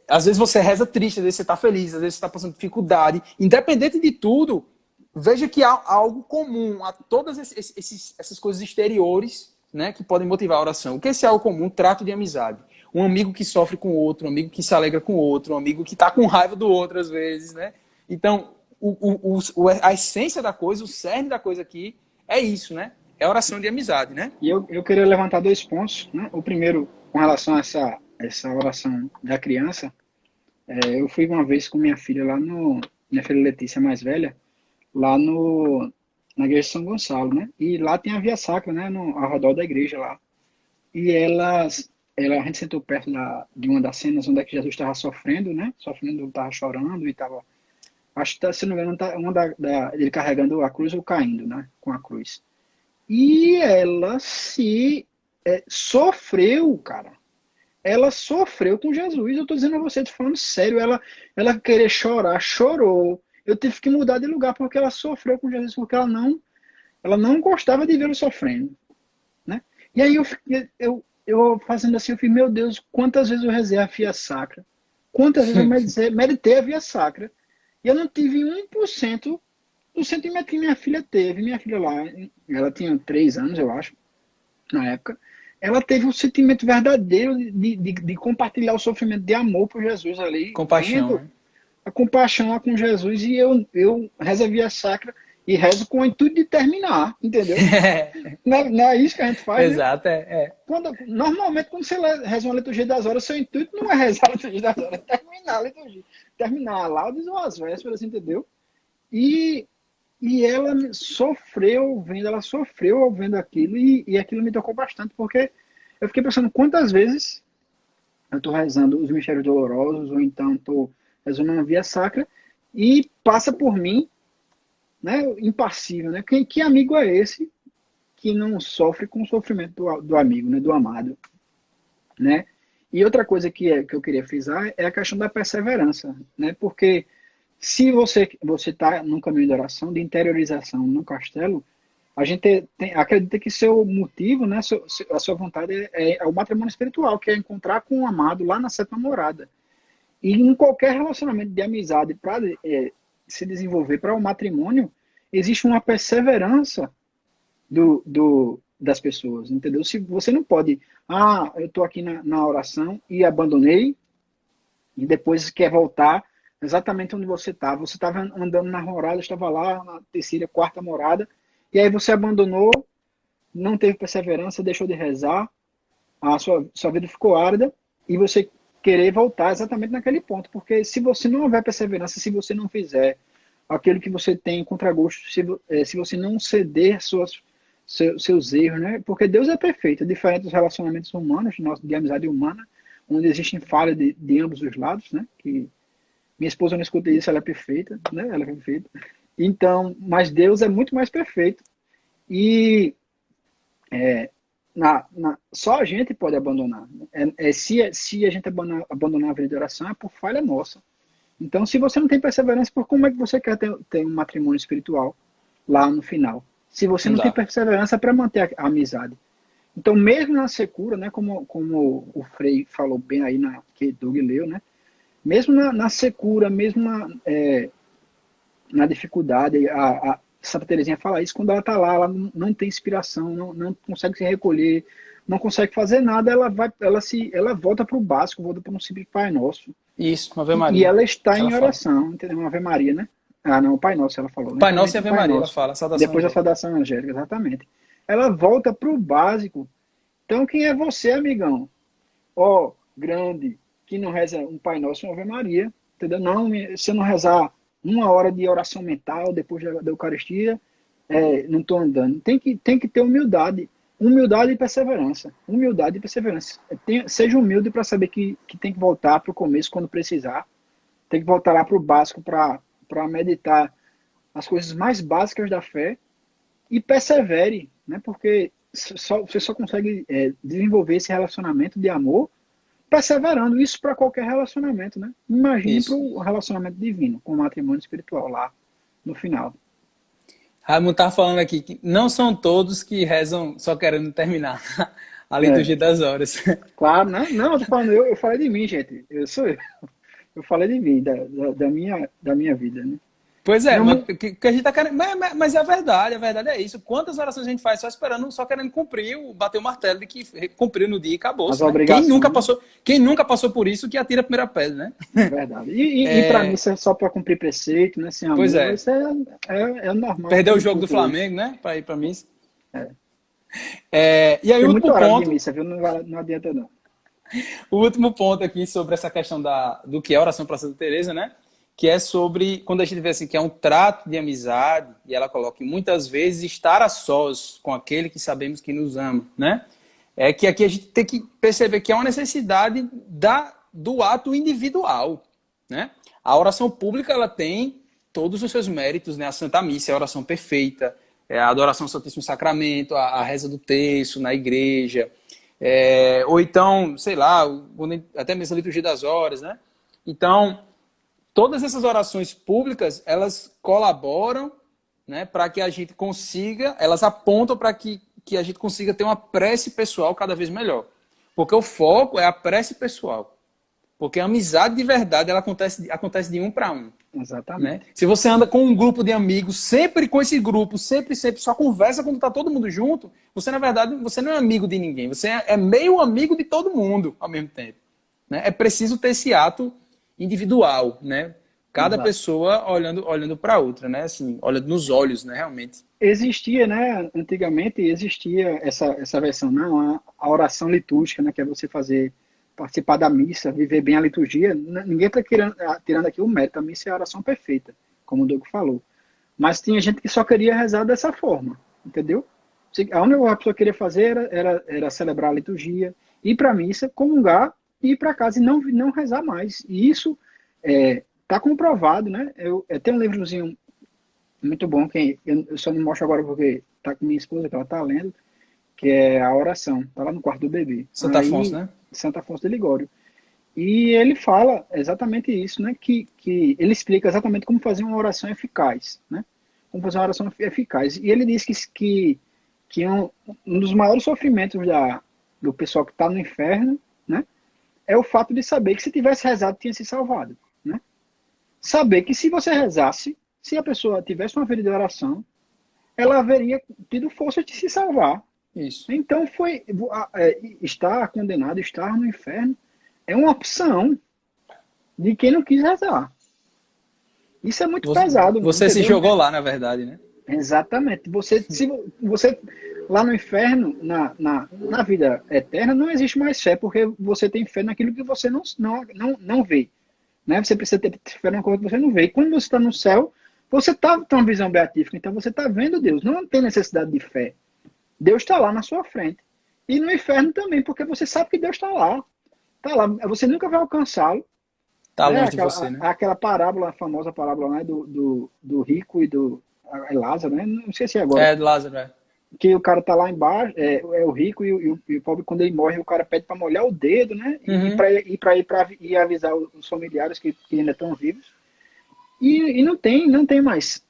às vezes você reza triste, às vezes você está feliz, às vezes você está passando dificuldade. Independente de tudo, veja que há algo comum a todas essas coisas exteriores, né, que podem motivar a oração. O que é esse algo comum? Trato de amizade. Um amigo que sofre com o outro, um amigo que se alegra com o outro, um amigo que está com raiva do outro às vezes, né? Então, a essência da coisa, o cerne da coisa aqui é isso, né? É oração de amizade, né? E eu queria levantar 2 pontos, né? O primeiro, com relação a essa oração da criança, eu fui uma vez com minha filha minha filha Letícia, mais velha, lá na igreja de São Gonçalo, né? E lá tem a Via Sacra, né? Ao redor da igreja lá. E a gente sentou perto de uma das cenas onde é que Jesus estava sofrendo, né? Sofrendo, estava chorando e estava, acho que, se não me engano, ele carregando a cruz ou caindo, né? Com a cruz. E ela sofreu, cara. Ela sofreu com Jesus. Eu tô dizendo a você, tô falando sério. Ela querer chorar, chorou. Eu tive que mudar de lugar porque ela sofreu com Jesus, porque ela não gostava de vê-lo sofrendo, né? E aí eu fazendo assim, eu falei, meu Deus, quantas vezes eu rezei a Via Sacra? Quantas vezes eu meditei a Via Sacra? E eu não tive 1% do sentimento que minha filha teve. Minha filha lá, ela tinha 3 anos, eu acho, na época. Ela teve um sentimento verdadeiro de compartilhar o sofrimento de amor por Jesus ali. Compaixão, né? A compaixão lá com Jesus. E eu rezo a Via Sacra e rezo com o intuito de terminar, entendeu? Não é isso que a gente faz, Exato, né? Normalmente, quando você reza uma liturgia das horas, seu intuito não é rezar a liturgia das horas, é terminar a liturgia. Terminar a laudes ou as vésperas, entendeu? E ela sofreu vendo aquilo, e aquilo me tocou bastante, porque eu fiquei pensando quantas vezes eu estou rezando os mistérios dolorosos, ou então estou rezando uma Via Sacra, e passa por mim, né, impassível, né? Que amigo é esse que não sofre com o sofrimento do amigo, né, do amado, né? E outra coisa que eu queria frisar é a questão da perseverança, né? Porque se você está num caminho de oração, de interiorização no castelo, a gente acredita que seu motivo, né, a sua vontade é o matrimônio espiritual, que é encontrar com o amado lá na sétima morada. E em qualquer relacionamento de amizade para se desenvolver para o matrimônio, existe uma perseverança das pessoas, entendeu? Se você não pode, eu estou aqui na oração e abandonei, e depois quer voltar exatamente onde você estava. Você estava andando na morada, estava lá na terceira, quarta morada, e aí você abandonou, não teve perseverança, deixou de rezar, a sua vida ficou árida, e você querer voltar exatamente naquele ponto, porque se você não houver perseverança, se você não fizer aquilo que você tem em contragosto, se você não ceder seus erros, né? Porque Deus é perfeito, é diferente dos relacionamentos humanos, de amizade humana, onde existem falhas de ambos os lados, né? Que minha esposa não escuta isso, ela é perfeita, né? Ela é perfeita. Então, mas Deus é muito mais perfeito. E só a gente pode abandonar. Se a gente abandonar a vida de oração, é por falha nossa. Então, se você não tem perseverança, como é que você quer ter um matrimônio espiritual lá no final? Se você não tem perseverança para manter a amizade. Então, mesmo na secura, né, como o Frei falou bem aí, que Doug leu, né, mesmo na secura, mesmo na dificuldade, a Santa Teresinha fala isso, quando ela está lá, ela não tem inspiração, não consegue se recolher, não consegue fazer nada, ela volta para o básico, volta para um simples Pai Nosso. Isso, Ave Maria. E ela está em oração, entendeu? Uma Ave Maria, né? Não, o Pai Nosso ela falou. Né? Pai Nosso e Ave Maria, ela fala. Depois da saudação angélica, exatamente. Ela volta para o básico. Então, quem é você, amigão? Grande, que não reza um Pai Nosso e uma Ave Maria, entendeu? Não, se eu não rezar 1 hora de oração mental depois da Eucaristia, não estou andando. Tem que ter humildade. Humildade e perseverança. Humildade e perseverança. Seja humilde para saber que tem que voltar para o começo quando precisar. Tem que voltar lá para o básico para meditar as coisas mais básicas da fé e persevere, né? Porque você só consegue desenvolver esse relacionamento de amor perseverando. Isso para qualquer relacionamento, né? Imagine para Isso. o relacionamento divino, com o matrimônio espiritual lá no final. Raimundo tá falando aqui que não são todos que rezam só querendo terminar a É, liturgia das horas. claro, né? Não, eu tô falando, eu falei de mim, gente. Eu sou eu. Eu falei de mim, da minha vida, né? Pois é, Não, mas que a gente tá querendo. Mas é a verdade é isso. Quantas orações a gente faz só esperando, só querendo cumprir, bater o martelo de que cumpriu no dia e as acabou-se, né? obrigações, Quem nunca passou por isso que atira a primeira pedra, né? é verdade. E para mim, isso é só para cumprir preceito, né? Sem Pois amor, é. isso é normal Perdeu o aqui jogo pro do povo. Flamengo, né? Pra ir pra missa. É. E aí, Tem muito horário de missa, viu? Não adianta não. o último ponto aqui sobre essa questão do que é oração para Santa Teresa, né? Que é sobre quando a gente vê assim que é um trato de amizade e ela coloca que muitas vezes estar a sós com aquele que sabemos que nos ama, né? É que aqui a gente tem que perceber que é uma necessidade do ato individual, né? A oração pública ela tem todos os seus méritos, né? A Santa Missa é a oração perfeita, é a adoração ao Santíssimo Sacramento, a reza do terço na igreja, ou então, sei lá, até mesmo a liturgia das horas, né? Então, todas essas orações públicas, elas colaboram, né, para que a gente consiga, elas apontam para que a gente consiga ter uma prece pessoal cada vez melhor. Porque o foco é a prece pessoal. Porque a amizade de verdade, ela acontece de um para um. Né? Exatamente. Se você anda com um grupo de amigos, sempre com esse grupo, sempre só conversa quando está todo mundo junto, você, na verdade, você não é amigo de ninguém. Você é meio amigo de todo mundo ao mesmo tempo. Né? É preciso ter esse ato individual, né? Cada Exato. pessoa olhando para outra, né? Assim, olhando nos olhos, né? Realmente. Existia, né? Antigamente existia essa versão, não, a oração litúrgica, né? Que é você participar da missa, viver bem a liturgia. Ninguém está tirando aqui o mérito. A missa é a oração perfeita, como o Doug falou. Mas tinha gente que só queria rezar dessa forma, entendeu? A única coisa que a pessoa queria fazer era celebrar a liturgia, ir para a missa, comungar, ir para casa e não rezar mais. E isso está comprovado, né? Eu tenho um livrozinho muito bom, que eu só não mostro agora porque está com minha esposa, que ela está lendo, que é a oração, está lá no quarto do bebê. Santo Afonso, né? Santo Afonso de Ligório. E ele fala exatamente isso, né? Que ele explica exatamente como fazer uma oração eficaz, né? Como fazer uma oração eficaz. E ele diz que um dos maiores sofrimentos do pessoal que está no inferno, né? É o fato de saber que se tivesse rezado, tinha se salvado, né? Saber que se você rezasse, se a pessoa tivesse uma vida de oração, ela haveria tido força de se salvar. Isso. Então estar condenado, estar no inferno, é uma opção de quem não quis rezar. Isso é muito pesado, Você se entendeu? jogou lá, na verdade, né? Exatamente. Se você lá no inferno, na vida eterna, não existe mais fé, porque você tem fé naquilo que você não vê. Né? Você precisa ter fé numa coisa que você não vê. E quando você está no céu, você está com uma visão beatífica, então você está vendo Deus. Não tem necessidade de fé. Deus está lá na sua frente. E no inferno também, porque você sabe que Deus está lá. Está lá. Você nunca vai alcançá-lo. Tá Né? longe de você, né? Aquela parábola, a famosa parábola, né? do rico e do Lázaro, né? Não sei se é agora. É, de Lázaro, é. Que o cara tá lá embaixo, é o rico e o pobre, quando ele morre, o cara pede para molhar o dedo, né? Uhum. E para ir avisar os familiares que ainda estão vivos. E não tem mais.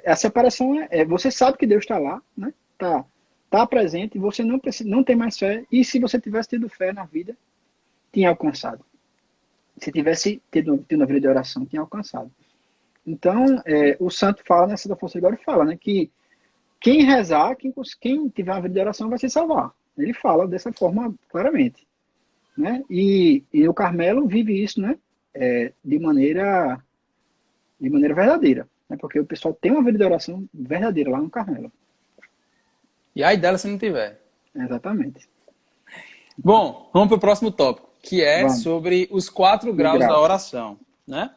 A separação você sabe que Deus está lá, né? Tá presente, você não tem mais fé. E se você tivesse tido fé na vida, tinha alcançado. Se tivesse tido uma vida de oração, tinha alcançado. Então, o santo fala, né? Santa Afonso de Ligório fala, né? Que quem rezar, quem tiver uma vida de oração vai se salvar. Ele fala dessa forma claramente. Né? E o Carmelo vive isso, né? De maneira verdadeira. Né? Porque o pessoal tem uma vida de oração verdadeira lá no Carmelo. E aí dela se não tiver. Exatamente. Bom, vamos para o próximo tópico, que é Vamos. sobre os 4 graus graus. da oração, né?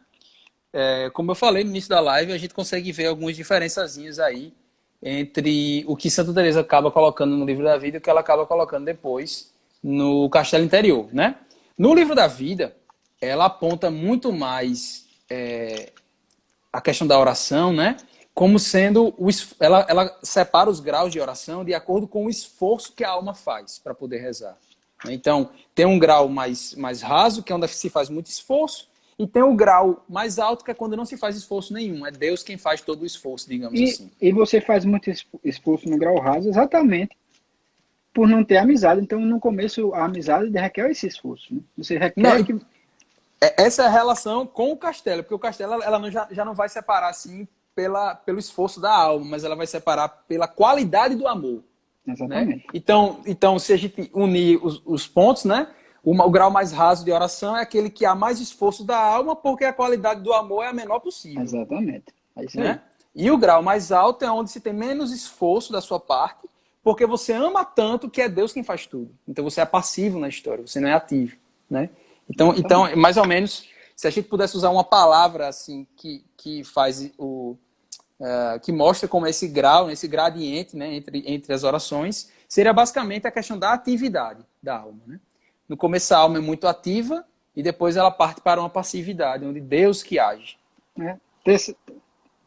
Como eu falei no início da live, a gente consegue ver algumas diferençazinhas aí entre o que Santa Teresa acaba colocando no Livro da Vida e o que ela acaba colocando depois no Castelo Interior, né? No Livro da Vida, ela aponta muito mais a questão da oração, né? como sendo ela separa os graus de oração de acordo com o esforço que a alma faz para poder rezar. Então, tem um grau mais raso, que é onde se faz muito esforço, e tem o grau mais alto, que é quando não se faz esforço nenhum. É Deus quem faz todo o esforço, digamos assim. E você faz muito esforço no grau raso exatamente por não ter amizade. Então, no começo, a amizade requer esse esforço. Né? Você requer que... Essa é a relação com o castelo, porque o castelo ela já não vai separar assim pelo esforço da alma, mas ela vai separar pela qualidade do amor. Exatamente. Né? Então, se a gente unir os pontos, né? O grau mais raso de oração é aquele que há mais esforço da alma, porque a qualidade do amor é a menor possível. Exatamente. É isso né? aí. E o grau mais alto é onde se tem menos esforço da sua parte, porque você ama tanto que é Deus quem faz tudo. Então você é passivo na história, você não é ativo. Né? Então, mais ou menos, se a gente pudesse usar uma palavra assim que faz que mostra como esse grau, esse gradiente, né, entre as orações, seria basicamente a questão da atividade da alma. Né? No começo a alma é muito ativa e depois ela parte para uma passividade, onde Deus que age.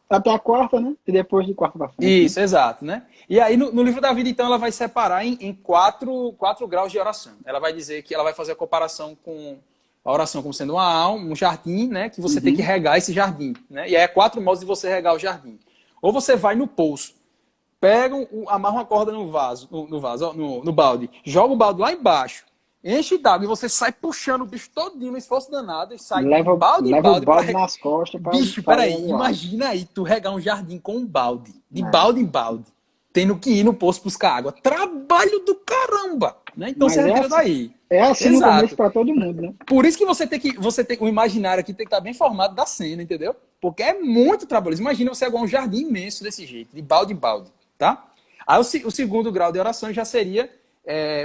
Até a quarta, né? E depois de quarta para frente. Isso, né? Exato, né? E aí no livro da vida, então, ela vai separar em quatro graus de oração. Ela vai dizer que ela vai fazer a comparação com a oração como sendo uma alma, um jardim, né? Que você tem que regar esse jardim, né? E aí é 4 modos de você regar o jardim. Ou você vai no poço, pega, amarra uma corda no balde, joga o balde lá embaixo, enche d'água e você sai puxando o bicho todinho no esforço danado e sai balde o balde nas costas. Bicho, peraí, imagina aí tu regar um jardim com um balde, de balde em balde, tendo que ir no poço buscar água. Trabalho do caramba! Né? Então você retira daí. É assim no começo para todo mundo, né? Por isso que você tem o imaginário aqui tem que estar bem formado da cena, entendeu? Porque é muito trabalhoso. Imagina você aguar um jardim imenso desse jeito, de balde em balde, tá? Aí o segundo grau de oração já seria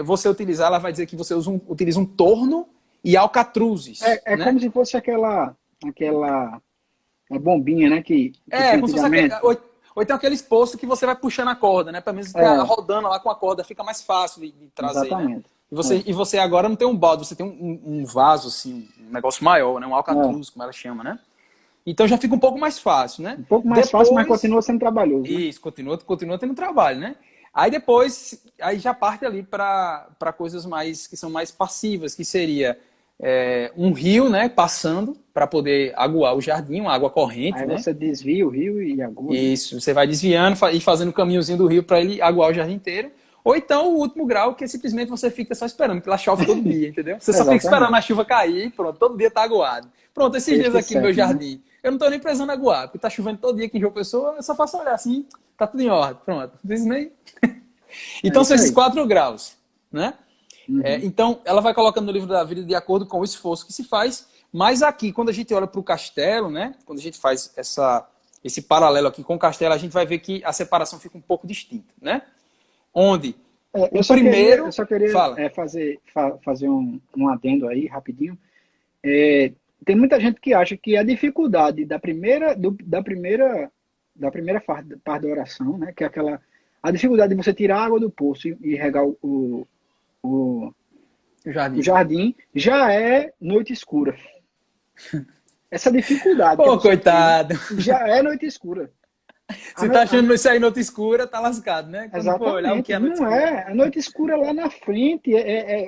você utilizar, ela vai dizer que você utiliza um torno e alcatruzes. É né? Como se fosse aquela bombinha, né? Como se fosse ou então aqueles poços que você vai puxando a corda, né? Pelo menos ficar rodando lá com a corda, fica mais fácil de trazer. Exatamente. Né? E você agora não tem um balde, você tem um vaso, assim, um negócio maior, né? Um alcatruz, como ela chama, né? Então já fica um pouco mais fácil, né? Um pouco mais fácil, mas continua sendo trabalhoso. Né? Isso, continua tendo trabalho, né? Aí depois, já parte ali para coisas que são mais passivas, que seria um rio, né, passando para poder aguar o jardim, uma água corrente. Aí né? Você desvia o rio e agua. Isso, você vai desviando e fazendo o caminhozinho do rio para ele aguar o jardim inteiro. Ou então o último grau, que simplesmente você fica só esperando, porque ela chove todo dia, entendeu? Você só fica esperando a chuva cair e pronto, todo dia tá aguado. Pronto, esses dias aqui no meu jardim, né? Eu não tô nem precisando aguar, porque tá chovendo todo dia aqui em João Pessoa, eu só faço olhar assim, tá tudo em ordem, pronto. Nem... Então são esses 4 graus, né? Então ela vai colocando no livro da vida de acordo com o esforço que se faz, mas aqui, quando a gente olha para o castelo, né? Quando a gente faz esse paralelo aqui com o castelo, a gente vai ver que a separação fica um pouco distinta, né? Onde eu só queria fazer um adendo aí, rapidinho. Tem muita gente que acha que a dificuldade da primeira parte da oração, né, que é a dificuldade de você tirar a água do poço e regar o jardim, já é noite escura. Essa dificuldade. Pô, coitado. Já é noite escura. Você tá achando isso aí noite escura, tá lascado, né? Quando exatamente. Olhar o que é noite não escura. A noite escura lá na frente.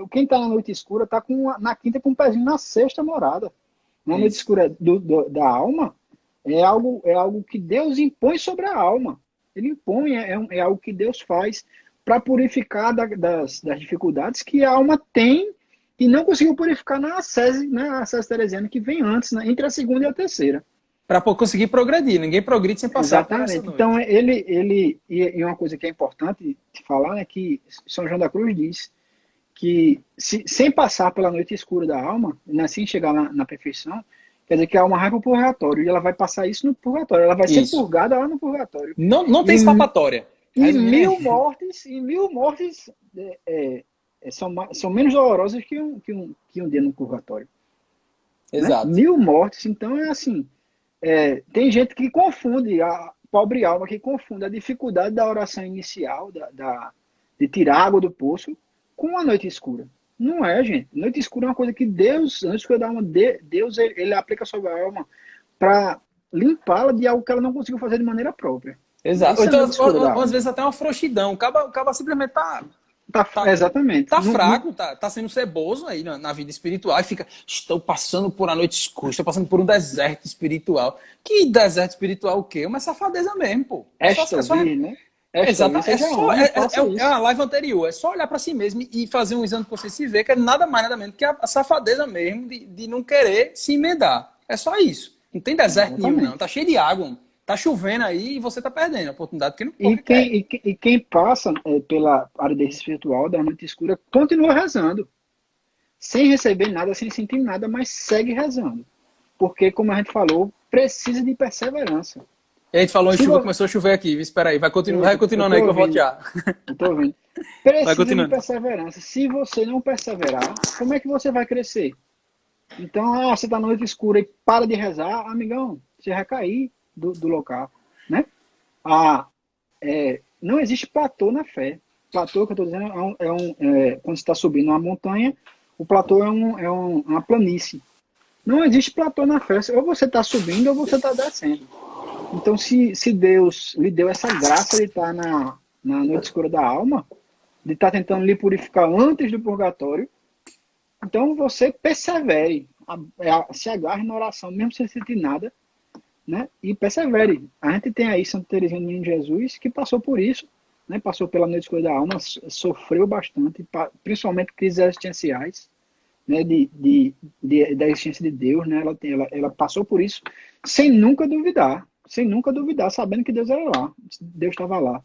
Quem tá na noite escura tá na quinta com o pezinho na sexta morada. Na noite escura da alma é algo que Deus impõe sobre a alma. Ele impõe, é algo que Deus faz para purificar das dificuldades que a alma tem e não conseguiu purificar na ascese teresiana que vem antes, né, entre a segunda e a terceira. Para conseguir progredir. Ninguém progride sem passar por essa noite. Então, e uma coisa que é importante de falar é que São João da Cruz diz que sem passar pela noite escura da alma, né, sem chegar na perfeição, quer dizer que a alma vai para o purgatório e ela vai passar isso no purgatório. Ela vai ser purgada lá no purgatório. Não tem escapatória. E 1000 mortes são menos dolorosas que um dia no purgatório. Exato. Né? 1000 mortes, então é assim. Tem gente que confunde, a pobre alma que confunde a dificuldade da oração inicial, de tirar água do poço, com a noite escura. Não é, gente. Noite escura é uma coisa que Deus, antes da alma, Deus ele aplica sobre a alma para limpá-la de algo que ela não conseguiu fazer de maneira própria. Exato. Isso é Então, noite escura da alma. às vezes até uma frouxidão. O cara simplesmente Exatamente. tá fraco, tá sendo ceboso aí na vida espiritual e fica, estou passando por uma noite escura, estou passando por um deserto espiritual. Que deserto espiritual o quê? Uma safadeza mesmo, pô. Né? Exato, É a live anterior, é só olhar pra si mesmo e fazer um exame de consciência e ver que é nada mais, nada menos que a safadeza mesmo de não querer se emendar. É só isso. Não tem deserto nenhum, não. Tá cheio de água, tá chovendo aí e você tá perdendo a oportunidade que não quer. E quem passa pela área espiritual da noite escura continua rezando. Sem receber nada, sem sentir nada, mas segue rezando. Porque, como a gente falou, precisa de perseverança. E a gente falou em chuva, começou a chover aqui. Espera aí, vai continuando aí que eu volto já. Estou ouvindo. Precisa de perseverança. Se você não perseverar, como é que você vai crescer? Então, você está na noite escura e para de rezar, amigão, você vai cair do local. Né? Não existe platô na fé. Platô, que eu estou dizendo, quando você está subindo uma montanha, o platô é uma planície. Não existe platô na fé. Ou você está subindo ou você está descendo. Então, se Deus lhe deu essa graça de estar na noite escura da alma, de estar tentando lhe purificar antes do purgatório, então você persevere, se agarre na oração, mesmo sem sentir nada, né? E persevere. A gente tem aí Santa Teresinha do Menino Jesus, que passou por isso, né? Passou pela noite escura da alma, sofreu bastante, principalmente crises existenciais, né? Da existência de Deus, né? Ela passou por isso sem nunca duvidar, sabendo que Deus era lá, Deus estava lá.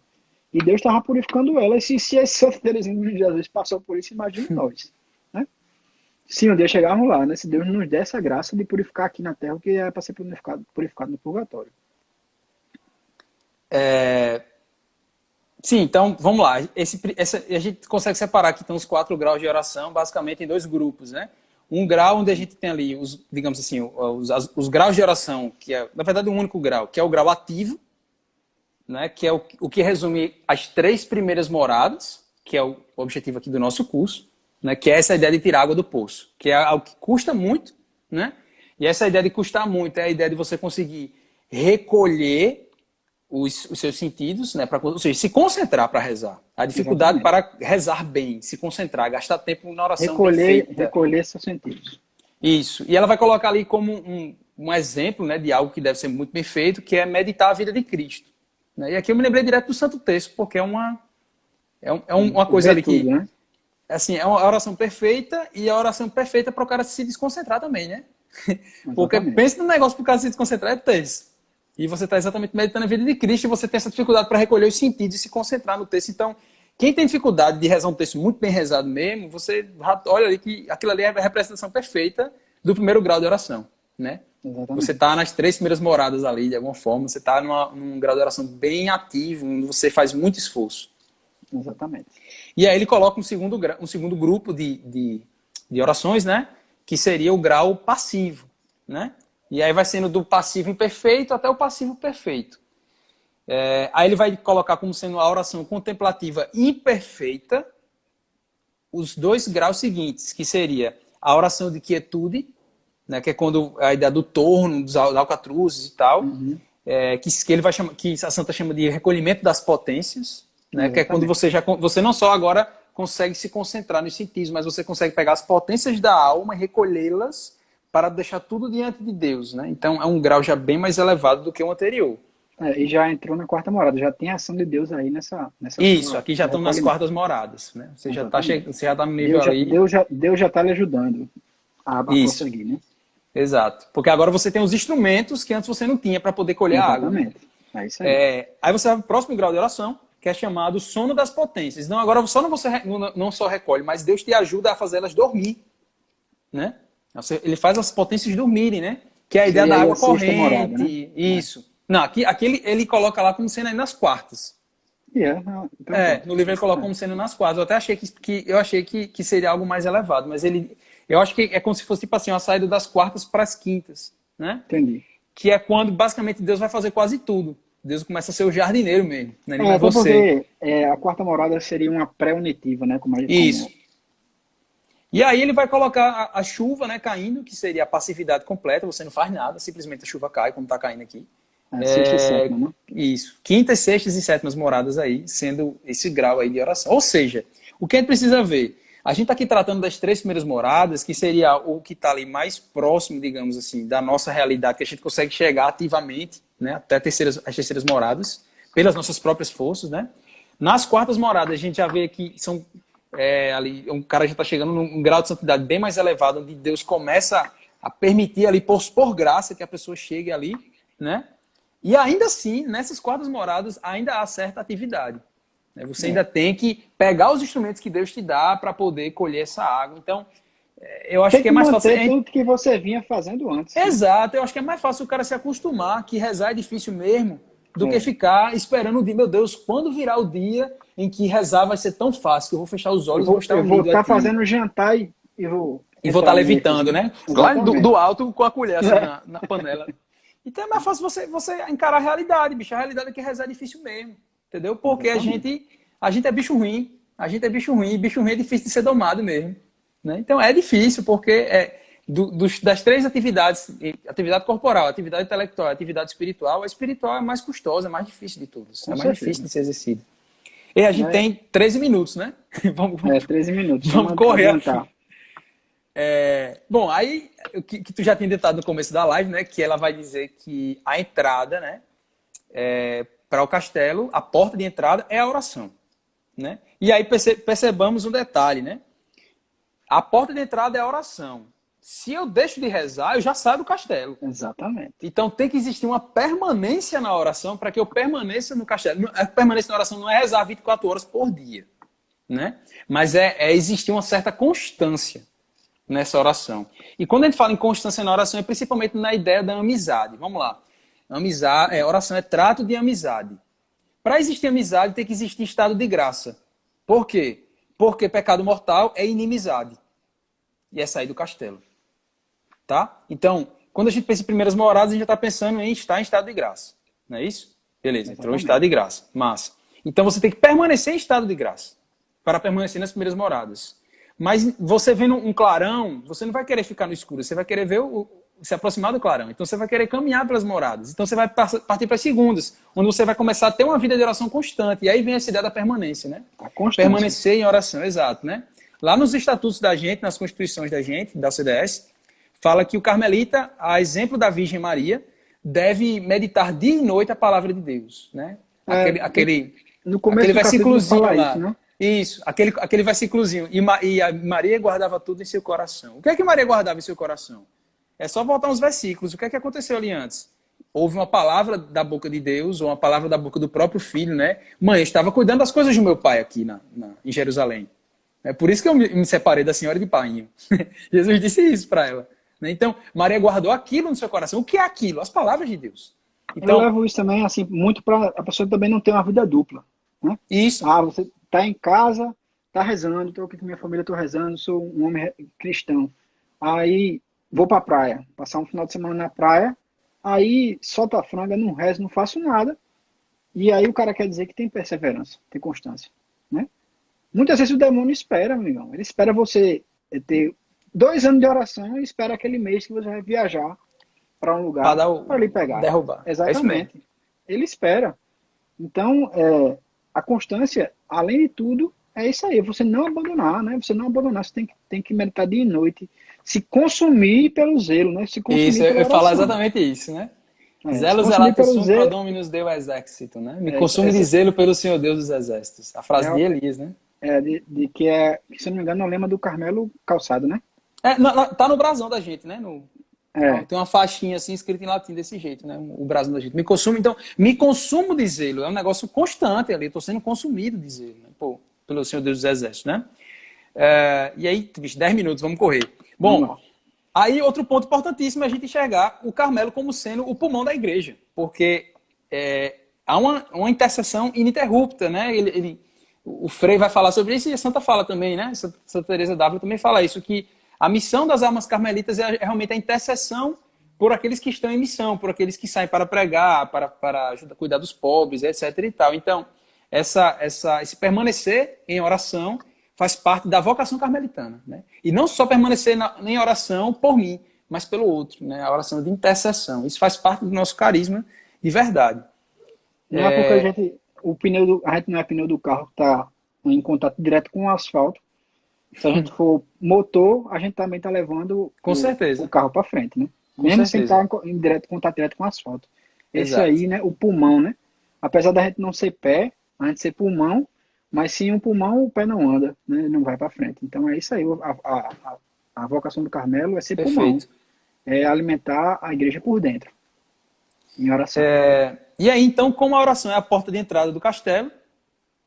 E Deus estava purificando ela. E se a Santa Teresinha de Jesus passou por isso, imagine nós. Né? Se um dia chegarmos lá, né? Se Deus nos der essa graça de purificar aqui na Terra, o que é para ser purificado no purgatório. Sim, então, vamos lá. A gente consegue separar aqui, então, os 4 graus de oração, basicamente em 2 grupos, né? Um grau onde a gente tem ali, digamos assim, os graus de oração, que é, na verdade, um único grau, que é o grau ativo, né, que é o que resume as 3 primeiras moradas, que é o objetivo aqui do nosso curso, né, que é essa ideia de tirar água do poço, que é algo que custa muito, né? E essa ideia de custar muito é a ideia de você conseguir recolher os seus sentidos, né, ou seja, se concentrar para rezar. A dificuldade para rezar bem, se concentrar, gastar tempo na oração recolher seus sentidos. Isso. E ela vai colocar ali como um exemplo, né, de algo que deve ser muito bem feito, que é meditar a vida de Cristo. Né? E aqui eu me lembrei direto do Santo Texto, porque é uma coisa ali que... Né? Assim, é uma oração perfeita, e a oração perfeita para o cara se desconcentrar também, né? Porque pensa no negócio para o cara se desconcentrar é texto. E você está exatamente meditando a vida de Cristo e você tem essa dificuldade para recolher os sentidos e se concentrar no texto. Então, quem tem dificuldade de rezar um texto muito bem rezado mesmo, você olha ali que aquilo ali é a representação perfeita do primeiro grau de oração, né? Exatamente. Você está nas 3 primeiras moradas ali, de alguma forma, você está num grau de oração bem ativo, onde você faz muito esforço. Exatamente. E aí ele coloca um segundo grupo de orações, né? Que seria o grau passivo, né? E aí vai sendo do passivo imperfeito até o passivo perfeito. Aí ele vai colocar como sendo a oração contemplativa imperfeita os 2 graus seguintes, que seria a oração de quietude, né, que é quando a ideia do torno, dos alcatruzes e tal, que ele vai chamar, que a Santa chama de recolhimento das potências, né, que é quando você não só agora consegue se concentrar nos sentidos, mas você consegue pegar as potências da alma e recolhê-las para deixar tudo diante de Deus, né? Então é um grau já bem mais elevado do que o anterior. E já entrou na 4ª morada, já tem a ação de Deus aí nessa Isso, aqui já estamos nas 4ª moradas, né? Você já está no nível aí. Deus já está lhe ajudando a conseguir, né? Exato. Porque agora você tem os instrumentos que antes você não tinha para poder colher a água. Exatamente. É isso aí. Aí você vai para o próximo grau de oração, que é chamado sono das potências. Então agora você não só recolhe, mas Deus te ajuda a fazer elas dormir, né? Ele faz as potências dormirem, né? Que é a ideia da água corrente. Morada, né? Isso. Não, aqui ele coloca lá como sendo aí nas 4º. No livro ele coloca como sendo nas 4º. Eu até achei que seria algo mais elevado, mas eu acho que é como se fosse tipo assim, uma saída das 4º para as 5º, né? Entendi. Que é quando basicamente Deus vai fazer quase tudo. Deus começa a ser o jardineiro mesmo, né? Ele você. A 4ª morada seria uma pré-unitiva, né? Como a gente Isso. E aí ele vai colocar a chuva, né, caindo, que seria a passividade completa, você não faz nada, simplesmente a chuva cai, como está caindo aqui. Sexta e sétima, né? Isso. Quintas, sextas e sétimas moradas aí, sendo esse grau aí de oração. Ou seja, o que a gente precisa ver? A gente está aqui tratando das 3 primeiras moradas, que seria o que está ali mais próximo, digamos assim, da nossa realidade, que a gente consegue chegar ativamente, né, até as terceiras moradas, pelas nossas próprias forças, né? Nas quartas moradas, a gente já vê que são ali, um cara já está chegando num grau de santidade bem mais elevado, onde Deus começa a permitir ali, por graça, que a pessoa chegue ali, né? E ainda assim, nessas quartas moradas, ainda há certa atividade. Você ainda tem que pegar os instrumentos que Deus te dá para poder colher essa água. Então, eu acho que é mais fácil... tudo que você vinha fazendo antes. Exato, eu acho que é mais fácil o cara se acostumar que rezar é difícil mesmo, do que ficar esperando o dia. Meu Deus, quando virá o dia em que rezar vai ser tão fácil, que eu vou fechar os olhos e vou estar eu vou estar fazendo jantar e vou... E vou estar levitando, né? Lá do alto com a colher assim, na panela. Então é mais fácil você encarar a realidade, bicho. A realidade é que rezar é difícil mesmo, entendeu? Porque a gente é bicho ruim. A gente é bicho ruim. E bicho ruim é difícil de ser domado mesmo. Né? Então é difícil, porque das 3 atividades, atividade corporal, atividade intelectual, atividade espiritual, a espiritual é mais custosa, é mais difícil de todas. É mais difícil de ser exercida. E a gente tem 13 minutos, né? Vamos 13 minutos. Vamos correr. Bom, aí que tu já tinha ditado no começo da live, né? Que ela vai dizer que a entrada, né? Para o castelo, a porta de entrada é a oração, né? E aí percebamos um detalhe, né? A porta de entrada é a oração. Se eu deixo de rezar, eu já saio do castelo. Exatamente. Então tem que existir uma permanência na oração para que eu permaneça no castelo. A permanência na oração não é rezar 24 horas por dia, né? Mas é existir uma certa constância nessa oração. E quando a gente fala em constância na oração, é principalmente na ideia da amizade. Vamos lá. Oração é trato de amizade. Para existir amizade, tem que existir estado de graça. Por quê? Porque pecado mortal é inimizade. E é sair do castelo. Tá? Então, quando a gente pensa em primeiras moradas, a gente já está pensando em estar em estado de graça. Não é isso? Beleza, entrou em estado de graça. Massa. Então você tem que permanecer em estado de graça para permanecer nas primeiras moradas. Mas você vendo um clarão, você não vai querer ficar no escuro, você vai querer ver se aproximar do clarão. Então você vai querer caminhar pelas moradas. Então você vai partir para as segundas, onde você vai começar a ter uma vida de oração constante. E aí vem essa ideia da permanência, né? Permanecer em oração, exato, né? Lá nos estatutos da gente, nas constituições da gente, da CDS, fala que o carmelita, a exemplo da Virgem Maria, deve meditar dia e noite a palavra de Deus, né? No começo aquele versículozinho lá. Isso, né? Isso, aquele versículozinho. E a Maria guardava tudo em seu coração. O que é que Maria guardava em seu coração? É só voltar uns versículos. O que é que aconteceu ali antes? Houve uma palavra da boca de Deus, ou uma palavra da boca do próprio filho, né? Mãe, eu estava cuidando das coisas do meu pai aqui em Jerusalém. É por isso que eu me separei da senhora de Painho. Jesus disse isso para ela. Então, Maria guardou aquilo no seu coração. O que é aquilo? As palavras de Deus. Então, eu levo isso também, assim, muito para a pessoa também não ter uma vida dupla. Né? Isso. Você está em casa, está rezando, estou aqui com minha família, estou rezando, sou um homem cristão. Aí vou para a praia, passar um final de semana na praia, aí solto a franga, não rezo, não faço nada. E aí o cara quer dizer que tem perseverança, tem constância. Né? Muitas vezes o demônio espera, amigão. Ele espera você ter 2 anos de oração e espera aquele mês que você vai viajar para um lugar para lhe pegar. Derrubar. Exatamente. Ele espera. Então, a constância, além de tudo, é isso aí. Você não abandonar, né? Você não abandonar. Você tem que meditar dia e noite. Se consumir pelo zelo, né? Se consumir isso, eu falo exatamente isso, né? Zelo zelato sum pro Dominus Deo exército, né? Me consume de zelo pelo Senhor Deus dos Exércitos. A frase de Elias, né? Se eu não me engano, é o lema do Carmelo Calçado, né? Tá no brasão da gente, né? Tem uma faixinha assim escrita em latim desse jeito, né? O brasão da gente. Me consumo de zelo. É um negócio constante ali. Estou sendo consumido de zelo, né? Pelo Senhor Deus dos Exércitos, né? E aí, bicho, 10 minutos, vamos correr. Bom, aí outro ponto importantíssimo é a gente enxergar o Carmelo como sendo o pulmão da igreja. Porque há uma intercessão ininterrupta, né? O Frei vai falar sobre isso e a Santa fala também, né? Santa Teresa d'Ávila também fala isso, que a missão das almas carmelitas é realmente a intercessão por aqueles que estão em missão, por aqueles que saem para pregar, para ajudar a cuidar dos pobres, etc. e tal. Então, esse permanecer em oração faz parte da vocação carmelitana, né? E não só permanecer em oração por mim, mas pelo outro, né? A oração de intercessão. Isso faz parte do nosso carisma de verdade. Não é porque a gente não é pneu do carro que está em contato direto com o asfalto. Se a gente for motor, a gente também está levando Com certeza. o carro para frente, né? Com Mesmo certeza. sem estar em contato direto com o asfalto. Esse Exato. aí, né? O pulmão, né? Apesar da gente não ser pé, a gente ser pulmão, mas sem um pulmão o pé não anda, né? Não vai para frente. Então é isso aí. A vocação do Carmelo é ser pulmão. Perfeito. É alimentar a igreja por dentro. Em oração. E aí, então, como a oração é a porta de entrada do castelo,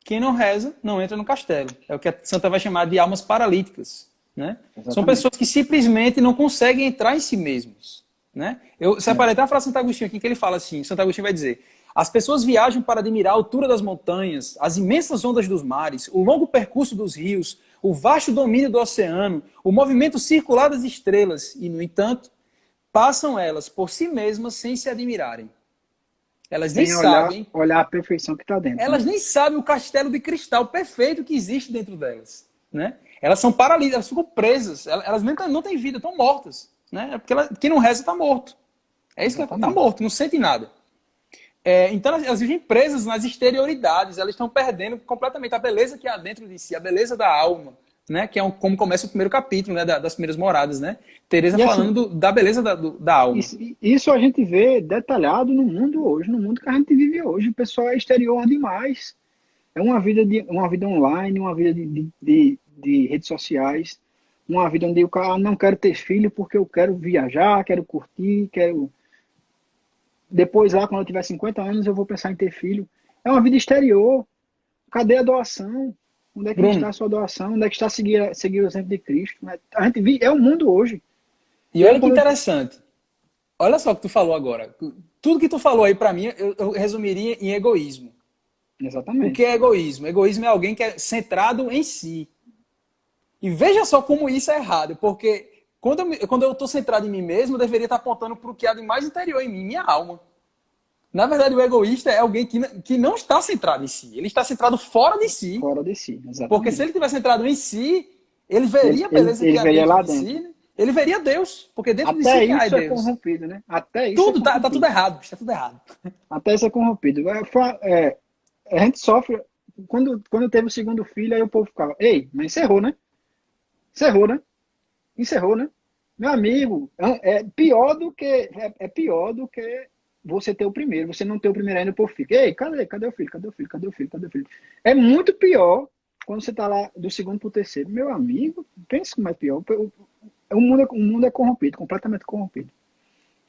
quem não reza não entra no castelo. É o que a Santa vai chamar de almas paralíticas, né? São pessoas que simplesmente não conseguem entrar em si mesmos, né? Eu separei até a frase de Santo Agostinho aqui, que ele fala assim, Santo Agostinho vai dizer: as pessoas viajam para admirar a altura das montanhas, as imensas ondas dos mares, o longo percurso dos rios, o vasto domínio do oceano, o movimento circular das estrelas, e, no entanto, passam elas por si mesmas sem se admirarem. Elas nem sabem. Olhar a perfeição que está dentro. Elas nem sabem o castelo de cristal perfeito que existe dentro delas, né? Elas são paralíticas, elas ficam presas, elas não têm vida, estão mortas, né? É porque quem não reza está morto. É isso que está morto, não sente nada. Então elas vivem presas nas exterioridades, elas estão perdendo completamente a beleza que há dentro de si, a beleza da alma, né? Que é como começa o primeiro capítulo, né? Das primeiras moradas, né? Teresa falando da beleza da alma. Isso a gente vê detalhado no mundo hoje, no mundo que a gente vive hoje. O pessoal é exterior demais. É uma vida online, uma vida de redes sociais, uma vida onde o cara não quero ter filho porque eu quero viajar, quero curtir, quero... Depois lá, quando eu tiver 50 anos, eu vou pensar em ter filho. É uma vida exterior. Cadê a doação? Onde é que está a sua doação? Onde é que está seguir o exemplo de Cristo? A gente vive, é o mundo hoje. E olha que interessante. Olha só o que tu falou agora. Tudo que tu falou aí para mim, eu resumiria em egoísmo. Exatamente. O que é egoísmo? Egoísmo é alguém que é centrado em si. E veja só como isso é errado, porque quando eu estou centrado em mim mesmo, eu deveria estar apontando para o que há de mais interior em mim, minha alma. Na verdade, o egoísta é alguém que não está centrado em si. Ele está centrado fora de si. Fora de si, exatamente. Porque se ele tivesse centrado em si, ele veria a beleza que há dentro de si, né? Ele veria Deus, porque dentro de si até que há isso é Deus. Corrompido, né? Até isso tudo, tá tudo errado, está tudo errado. Até isso é corrompido. A gente sofre... Quando teve o segundo filho, aí o povo ficava: ei, mas encerrou, né? Encerrou, né? Meu amigo, é pior do que você ter o primeiro. Você não ter o primeiro ainda, o povo fica: ei, cadê o filho? Cadê o filho? Cadê o filho? Cadê o filho? É muito pior quando você tá lá do segundo pro terceiro. Meu amigo, pensa como é pior. O mundo é corrompido, completamente corrompido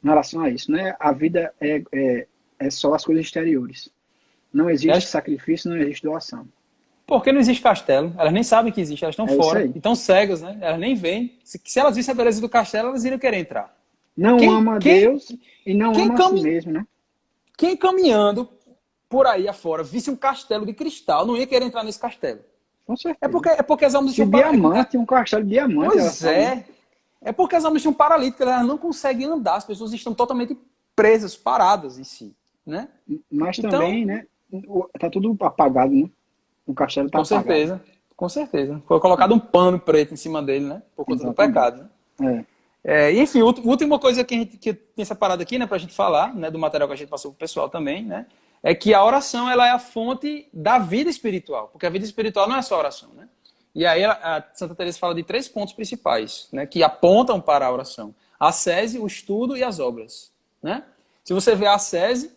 em relação a isso, né? A vida é só as coisas exteriores. Não existe sacrifício, não existe doação. Porque não existe castelo. Elas nem sabem que existe, elas estão fora. E estão cegas, né? Elas nem veem. Se elas vissem a beleza do castelo, elas iriam querer entrar. Não ama Deus e não ama a si mesmo, né? Quem caminhando por aí afora visse um castelo de cristal, não ia querer entrar nesse castelo. Com certeza. É porque as almas estão paralíticas. Um castelo de diamante. Pois é. É porque as almas estão paralíticas, elas não conseguem andar, as pessoas estão totalmente presas, paradas em si, né? Mas então, também, né? Tá tudo apagado, né? O castelo tá apagado. Com certeza. Foi colocado um pano preto em cima dele, né? Por conta do pecado, né? Enfim, última coisa que tem separado aqui, né, pra gente falar, né, do material que a gente passou pro pessoal também, né? É que a oração, ela é a fonte da vida espiritual, porque a vida espiritual não é só oração, né? E aí a Santa Teresa fala de 3 pontos principais, né, que apontam para a oração: a ascese, o estudo e as obras, né? Se você vê a ascese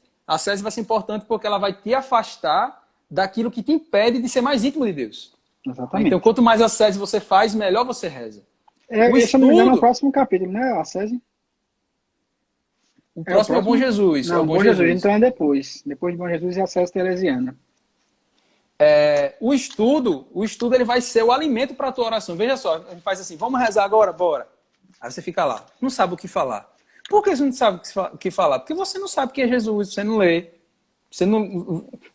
vai ser importante porque ela vai te afastar daquilo que te impede de ser mais íntimo de Deus. Exatamente. Então, quanto mais ascese você faz, melhor você reza. O estudo é no próximo capítulo, né? A ascese. O próximo é o Bom Jesus. Não, o Bom Jesus, então é depois. Depois de Bom Jesus é a ascese teresiana. O estudo ele vai ser o alimento para a tua oração. Veja só, a gente faz assim: vamos rezar agora? Bora. Aí você fica lá, não sabe o que falar. Por que você não sabe o que falar? Porque você não sabe o que é Jesus, você não lê. Se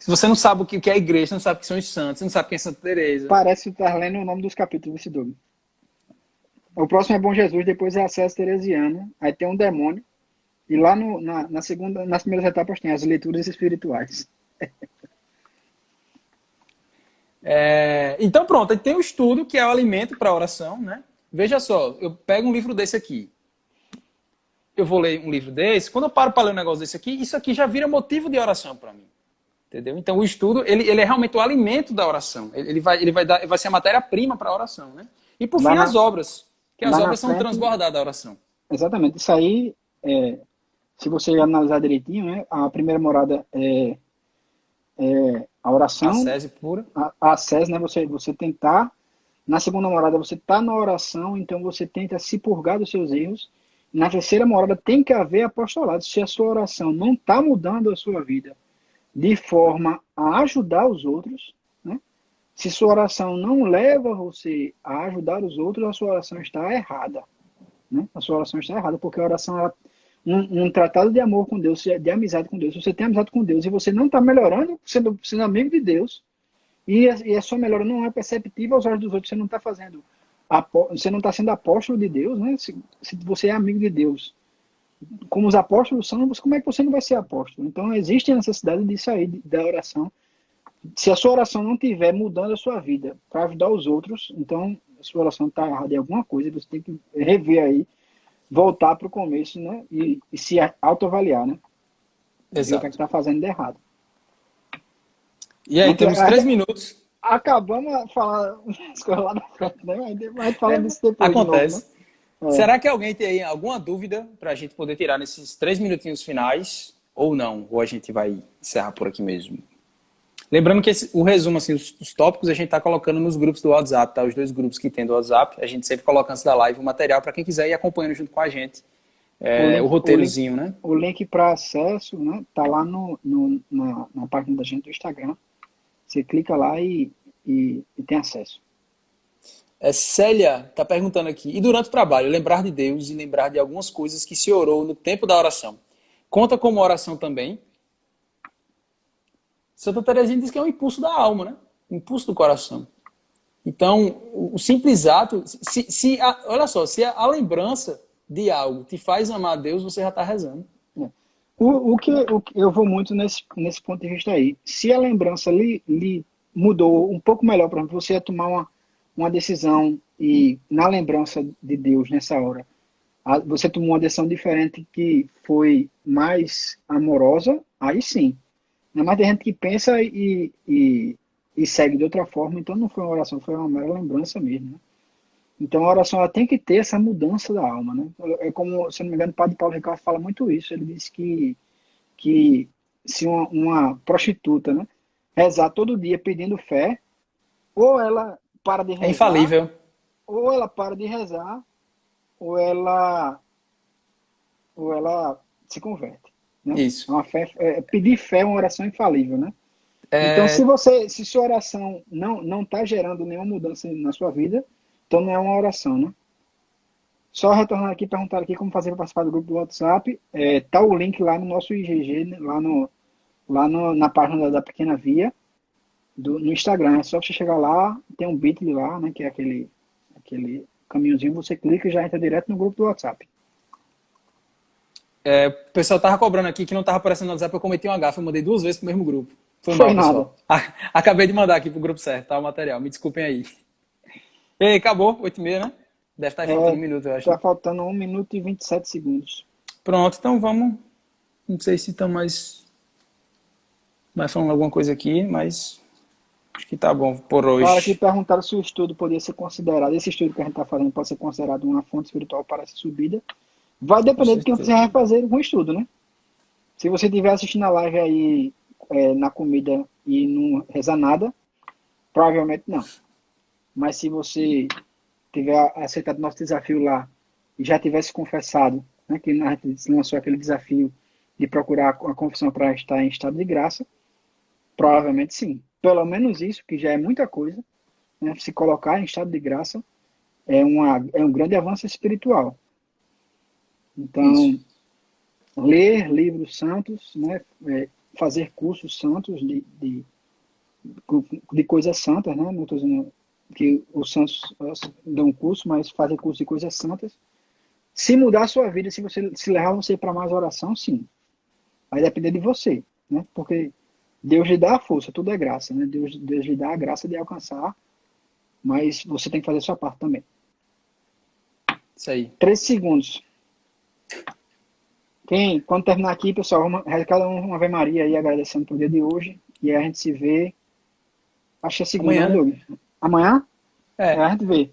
você não sabe o que é a igreja, você não sabe o que são os santos, você não sabe quem é Santa Teresa. Parece que está lendo o nome dos capítulos desse Douglas. O próximo é Bom Jesus, depois é a ascese teresiana, aí tem um demônio, e lá nas primeiras etapas tem as leituras espirituais. Então, pronto, aí tem o estudo, que é o alimento para a oração, né? Veja só, eu pego um livro desse aqui, eu vou ler um livro desse, quando eu paro para ler um negócio desse aqui, isso aqui já vira motivo de oração para mim. Entendeu? Então, o estudo, ele é realmente o alimento da oração. Vai ser a matéria-prima para a oração, né? E, por Lá fim, na, as obras. Que as lá na obras são frente, transbordadas da oração. exatamente, isso aí, se você analisar direitinho, né, a primeira morada é a oração, Ascese pura. a SES, né, você tentar, na segunda morada você está na oração, então você tenta se purgar dos seus erros. Na terceira morada tem que haver apostolado. Se a sua oração não está mudando a sua vida de forma a ajudar os outros, né? Se sua oração não leva você a ajudar os outros, a sua oração está errada, né? A sua oração está errada, porque a oração é um tratado de amor com Deus, de amizade com Deus. Você tem amizade com Deus e você não está melhorando, sendo amigo de Deus, e a sua melhora não é perceptível aos olhos dos outros, você não está fazendo, você não está sendo apóstolo de Deus, né? Se você é amigo de Deus, como os apóstolos são, como é que você não vai ser apóstolo? Então, existe a necessidade de sair da oração. Se a sua oração não estiver mudando a sua vida para ajudar os outros, então a sua oração está errada em alguma coisa, você tem que rever aí, voltar para o começo, né? E se autoavaliar, né? Ver o que é que Exato. está fazendo de errado. E aí, temos 3 minutos. Acabamos de falar as coisas lá na frente, né? Mas a gente fala disso depois de novo, né? Acontece. Será que alguém tem aí alguma dúvida para a gente poder tirar nesses 3 minutinhos finais? Ou não? Ou a gente vai encerrar por aqui mesmo? Lembrando que o resumo, assim, os tópicos a gente está colocando nos grupos do WhatsApp, tá? Os 2 grupos que tem do WhatsApp. A gente sempre coloca antes da live o material para quem quiser ir acompanhando junto com a gente. O roteirozinho, né? O link para acesso, né? Tá lá na página da gente do Instagram. Você clica lá e tem acesso. Célia está perguntando aqui. E durante o trabalho, lembrar de Deus e lembrar de algumas coisas que se orou no tempo da oração. Conta como oração também? Santa Teresinha diz que é um impulso da alma, né? Impulso do coração. Então, o simples ato... olha só, se a lembrança de algo te faz amar a Deus, você já está rezando. O que eu vou muito nesse ponto de vista aí. Se a lembrança lhe mudou um pouco melhor, por exemplo, você ia tomar uma decisão e na lembrança de Deus nessa hora, você tomou uma decisão diferente que foi mais amorosa, aí sim. Mas tem gente que pensa e segue de outra forma, então não foi uma oração, foi uma mera lembrança mesmo, né? Então a oração ela tem que ter essa mudança da alma, né? É como, se não me engano, o padre Paulo Ricardo fala muito isso. Ele diz que se uma prostituta, né, rezar todo dia pedindo fé, ou ela para de rezar, é infalível. Ou ela para de rezar, ou ela se converte, né? Isso. Pedir fé é uma oração infalível, né? Então, se sua oração não está gerando nenhuma mudança na sua vida, então não é uma oração, né? Só retornando aqui, perguntar aqui como fazer para participar do grupo do WhatsApp. Tá o link lá no nosso IGG, né? Na página da Pequena Via, no Instagram. É só você chegar lá, tem um bit.ly lá, né? Que é aquele caminhozinho, você clica e já entra direto no grupo do WhatsApp. O pessoal tava cobrando aqui que não tava aparecendo no WhatsApp, eu cometi uma gafe, eu mandei 2 vezes pro mesmo grupo. Foi mal, pessoal. Acabei de mandar aqui pro grupo certo, tá? O material, me desculpem aí. E aí, acabou? 8h30, né? Deve estar faltando 1 minuto, eu acho. Tá faltando 1 minuto e 27 segundos. Pronto, então vamos. Não sei se estão mais falando alguma coisa aqui, mas acho que tá bom por hoje. Fala que perguntaram se o estudo poderia ser considerado, esse estudo que a gente está fazendo pode ser considerado uma fonte espiritual para essa subida. Vai depender de quem você vai fazer com o estudo, né? Se você estiver assistindo a live aí na comida e não rezar nada, provavelmente não. Mas se você tiver aceitado nosso desafio lá e já tivesse confessado, né, que a gente lançou aquele desafio de procurar a confissão para estar em estado de graça, provavelmente sim. Pelo menos isso, que já é muita coisa, né? Se colocar em estado de graça é um grande avanço espiritual. Então, isso. Ler livros santos, né? Fazer cursos santos de coisas santas, né? Não estou dizendo que os santos dão curso, mas fazer curso de coisas santas. Se mudar a sua vida, se levar você para mais oração, sim. Vai depender de você, né? Porque Deus lhe dá a força, tudo é graça, né? Deus lhe dá a graça de alcançar, mas você tem que fazer a sua parte também. Isso aí. 13 segundos. Quando terminar aqui, pessoal, cada um uma Ave Maria aí, agradecendo por dia de hoje. E aí a gente se vê. Acho que é segunda, Amanhã, né, né? Doug? Amanhã? É. A gente vê.